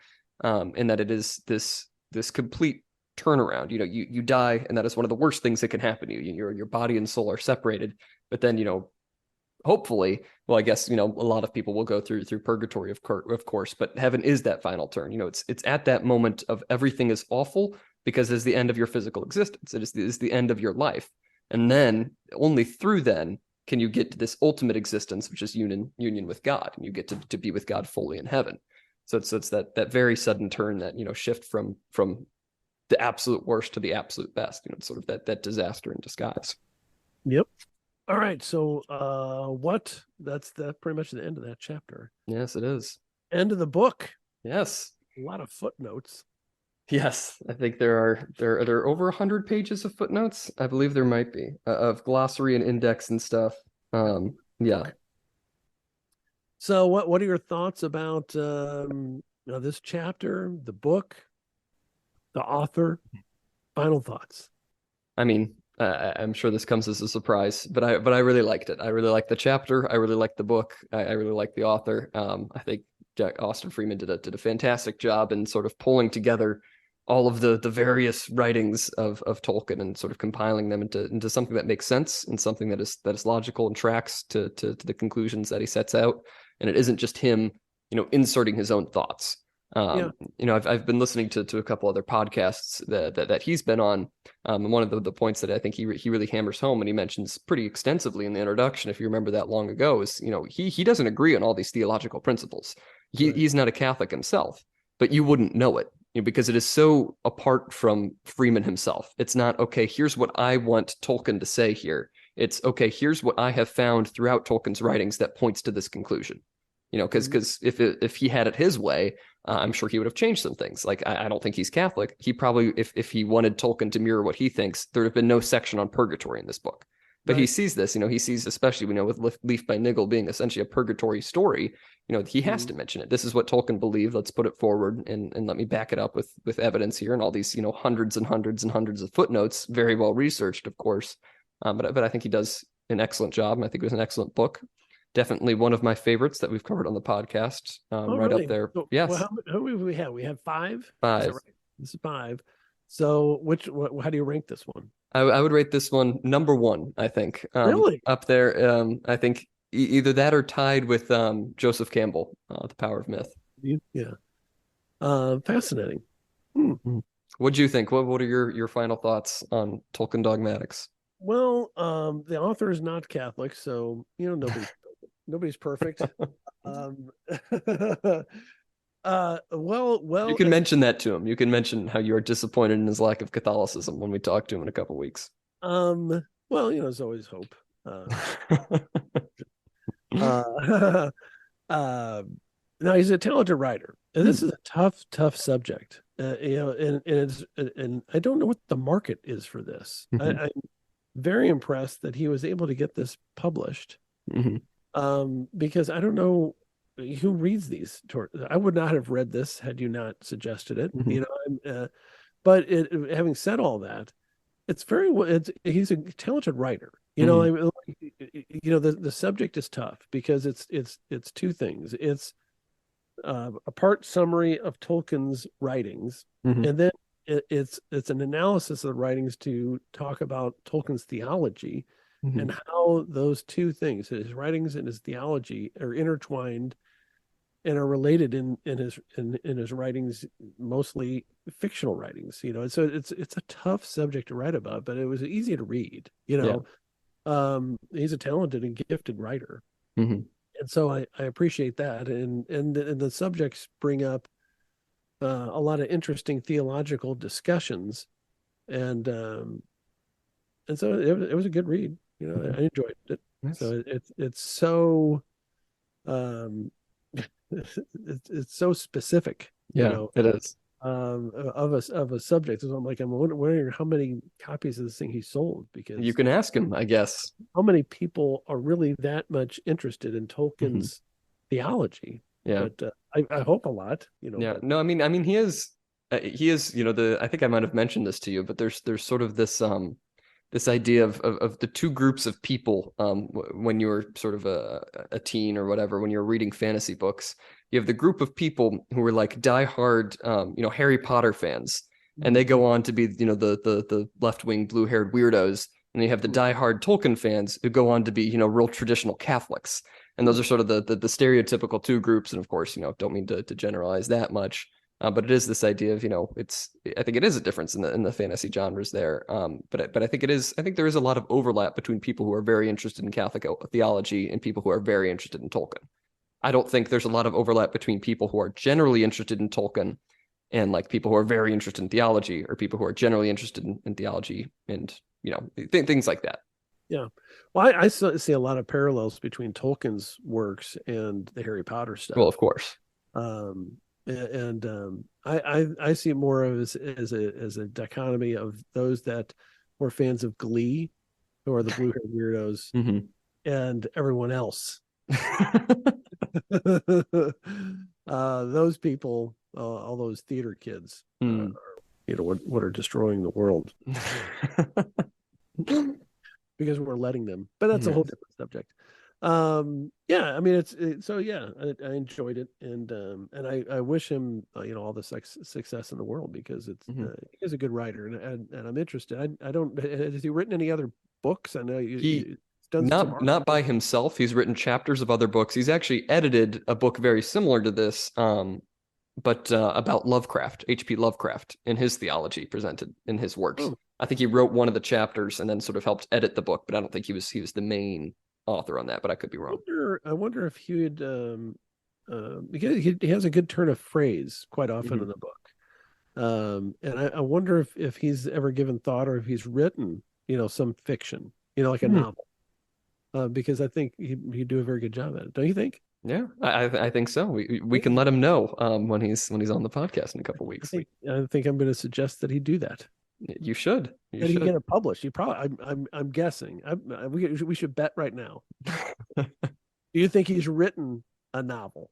and that it is this complete turnaround. You die, and that is one of the worst things that can happen to you. Your body and soul are separated, but then hopefully, well, I guess a lot of people will go through purgatory, of course, but heaven is that final turn. It's at that moment of everything is awful because it's the end of your physical existence. It is the end of your life, and then only through then can you get to this ultimate existence, which is union with God, and you get to be with God fully in heaven. So it's that very sudden turn, that shift from the absolute worst to the absolute best. It's sort of that disaster in disguise. Yep. All right. So that's pretty much the end of that chapter. Yes, it is. End of the book. Yes. A lot of footnotes. Yes, I think there are over 100 pages of footnotes. I believe there might be of glossary and index and stuff. Yeah. Okay. So what are your thoughts about this chapter, the book, the author? Final thoughts. I mean, I'm sure this comes as a surprise, but I really liked it. I really liked the chapter. I really liked the book. I really liked the author. I think Austin Freeman did a fantastic job in sort of pulling together all of the various writings of Tolkien and sort of compiling them into something that makes sense and something that is logical and tracks to the conclusions that he sets out. And it isn't just him, inserting his own thoughts. I've been listening to a couple other podcasts that he's been on. And one of the points that I think he really hammers home, and he mentions pretty extensively in the introduction, if you remember that long ago, is, he doesn't agree on all these theological principles. He's not a Catholic himself, but you wouldn't know it, because it is so apart from Freeman himself. It's not, okay, here's what I want Tolkien to say here. It's, okay, here's what I have found throughout Tolkien's writings that points to this conclusion. Because if he had it his way, I'm sure he would have changed some things. Like, I don't think he's Catholic. He probably, if he wanted Tolkien to mirror what he thinks, there would have been no section on purgatory in this book. But he sees this, he sees, especially, with Leaf by Niggle being essentially a purgatory story, he has to mention it. This is what Tolkien believed. Let's put it forward and let me back it up with evidence here and all these, hundreds and hundreds and hundreds of footnotes, very well researched, of course. But I think he does an excellent job. And I think it was an excellent book. Definitely one of my favorites that we've covered on the podcast. Right up there. So, yes. Well, how many do we have? We have 5? Five. Is that right? This is 5. So how do you rank this one? I would rate this one number 1, I think. Really? Up there. I think either that or tied with Joseph Campbell, The Power of Myth. Yeah. Fascinating. What do you think? What are your final thoughts on Tolkien Dogmatics? Well, the author is not Catholic, so nobody's perfect. Well, You can mention that to him. You can mention how you are disappointed in his lack of Catholicism when we talk to him in a couple weeks. well, there's always hope. Uh, uh, now he's a talented writer, and this is a tough subject. And I don't know what the market is for this. I'm very impressed that he was able to get this published. Because I don't know who reads these. I would not have read this had you not suggested it. But having said all that, he's a talented writer. The subject is tough because it's two things. It's a part summary of Tolkien's writings, and then it's an analysis of the writings to talk about Tolkien's theology and how those two things, his writings and his theology, are intertwined and are related in his writings, mostly fictional writings. So it's a tough subject to write about, but it was easy to read. He's a talented and gifted writer, and so I appreciate that. And the subjects bring up a lot of interesting theological discussions, and so it was a good read. I enjoyed it. Nice. So it's so it's so specific. It is. Of a subject. So I'm wondering how many copies of this thing he sold, because You can ask him, I guess. how many people are really that much interested in Tolkien's theology. Yeah. But I hope a lot. Yeah. No, I mean, he is, I think I might have mentioned this to you, but there's sort of this idea of the two groups of people when you're sort of a teen or whatever, when you're reading fantasy books. You have the group of people who are like diehard Harry Potter fans, and they go on to be the left-wing blue-haired weirdos, and you have the diehard Tolkien fans who go on to be real traditional Catholics. And those are sort of the stereotypical two groups. And of course, don't mean to generalize that much. But it is this idea of, I think it is a difference in the fantasy genres there. But I think there is a lot of overlap between people who are very interested in Catholic theology and people who are very interested in Tolkien. I don't think there's a lot of overlap between people who are generally interested in Tolkien and like people who are very interested in theology, or people who are generally interested in theology and, things like that. Yeah. Well, I see a lot of parallels between Tolkien's works and the Harry Potter stuff. Well, of course. I see it more of as a dichotomy of those that were fans of Glee, who are the blue-haired weirdos, and everyone else. Those people, all those theater kids, what are destroying the world because we're letting them. But that's a whole different subject. I mean, I enjoyed it, and I wish him all the success in the world, because he's a good writer, and I'm interested. I don't has he written any other books? I know he's done not by himself. He's written chapters of other books. He's actually edited a book very similar to this, but about Lovecraft, H.P. Lovecraft, and his theology presented in his works. I think he wrote one of the chapters and then sort of helped edit the book, but I don't think he was the main author on that, but I could be wrong. I wonder if he would because he has a good turn of phrase quite often in the book. And I wonder if he's ever given thought, or if he's written, some fiction, like a novel. Because I think he'd do a very good job at it. Don't you think? Yeah, I think so. We can let him know when he's on the podcast in a couple of weeks. I think I'm going to suggest that he do that. You should. That he get it published. You probably. I'm guessing. We should bet right now. Do you think he's written a novel?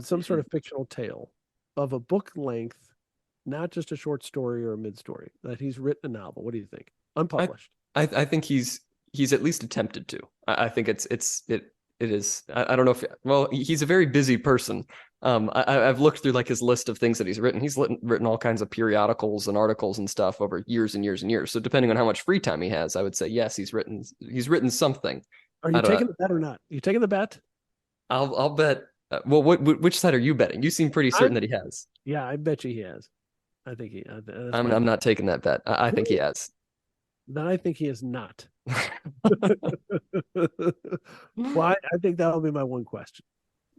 Some sort of fictional tale of a book length, not just a short story or a mid story. That he's written a novel. What do you think? Unpublished. I think he's at least attempted to. I think it is. I don't know if. Well, he's a very busy person. I've looked through like his list of things that he's written. He's written all kinds of periodicals and articles and stuff over years and years and years. So depending on how much free time he has, I would say yes, he's written something. Are you taking the bet or not? You taking the bet? I'll bet. Well, which side are you betting? You seem pretty certain that he has. Yeah, I bet you he has. I think he. I'm not taking that bet. I think he has. Then I think he is not. Well, I think that'll be my one question.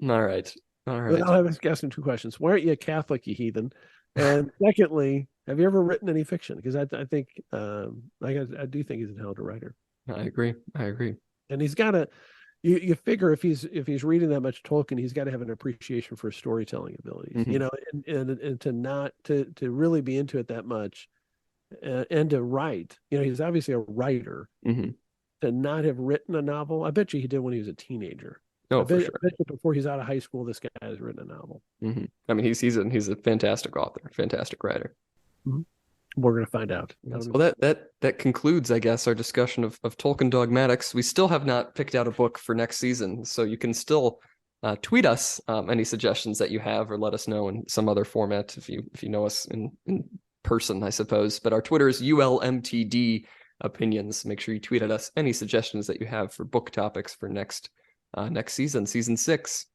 All right. All But right. I'll ask him two questions. Why aren't you a Catholic, you heathen? And secondly, have you ever written any fiction? Because I think I do think he's a talented writer, I agree. I agree. and he's got to. You figure if he's reading that much Tolkien, he's got to have an appreciation for storytelling abilities, Mhm. and to not to really be into it that much, and to write. He's obviously a writer. Mhm. To not have written a novel, I bet you he did when he was a teenager. Oh, I for bet, sure. I bet you before he's out of high school, this guy has written a novel. I mean, he's a fantastic author, fantastic writer. Mhm. We're going to find out. Yes. Well, that concludes, I guess, our discussion of Tolkien Dogmatics. We still have not picked out a book for next season, so you can still tweet us any suggestions that you have, or let us know in some other format if you know us in person, I suppose. But our Twitter is ULMTD opinions. Make sure you tweet at us any suggestions that you have for book topics for next season, season 6.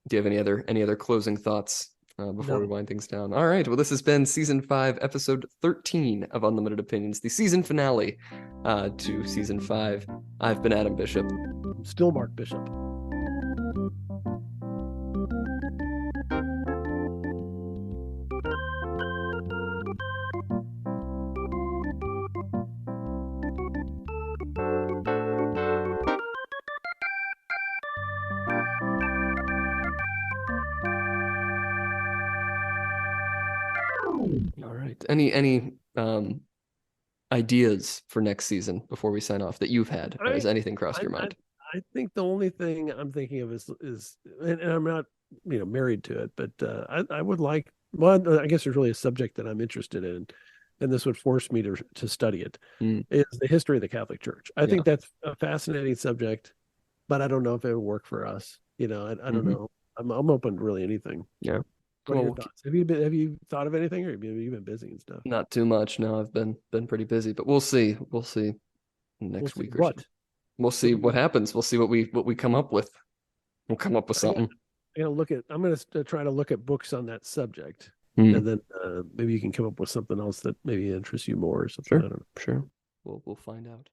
Do you have any other closing thoughts before we No. wind things down? All right. Well, this has been season 5, episode 13 of Unlimited Opinions, the season finale to season 5. I've been Adam Bishop. Still Mark Bishop. All right. Any ideas for next season before we sign off that you've had? Has anything crossed your mind? I think the only thing I'm thinking of is and I'm not married to it, but I would like. Well, I guess there's really a subject that I'm interested in, and this would force me to study it. Mm, Is the history of the Catholic Church. I yeah. think that's a fascinating subject, but I don't know if it would work for us. I don't know. I'm open to really anything. Yeah. What are your Well, thoughts? Have you thought of anything, or have you been busy and stuff? not too much. No, I've been pretty busy, but we'll see. We'll see next We'll see week or what. so. We'll see what happens. We'll see what we come up with. We'll come up with I got, something. I'm going to try to look at books on that subject, Mm. and then maybe you can come up with something else that maybe interests you more or something. Sure. I don't know. Sure. We'll find out.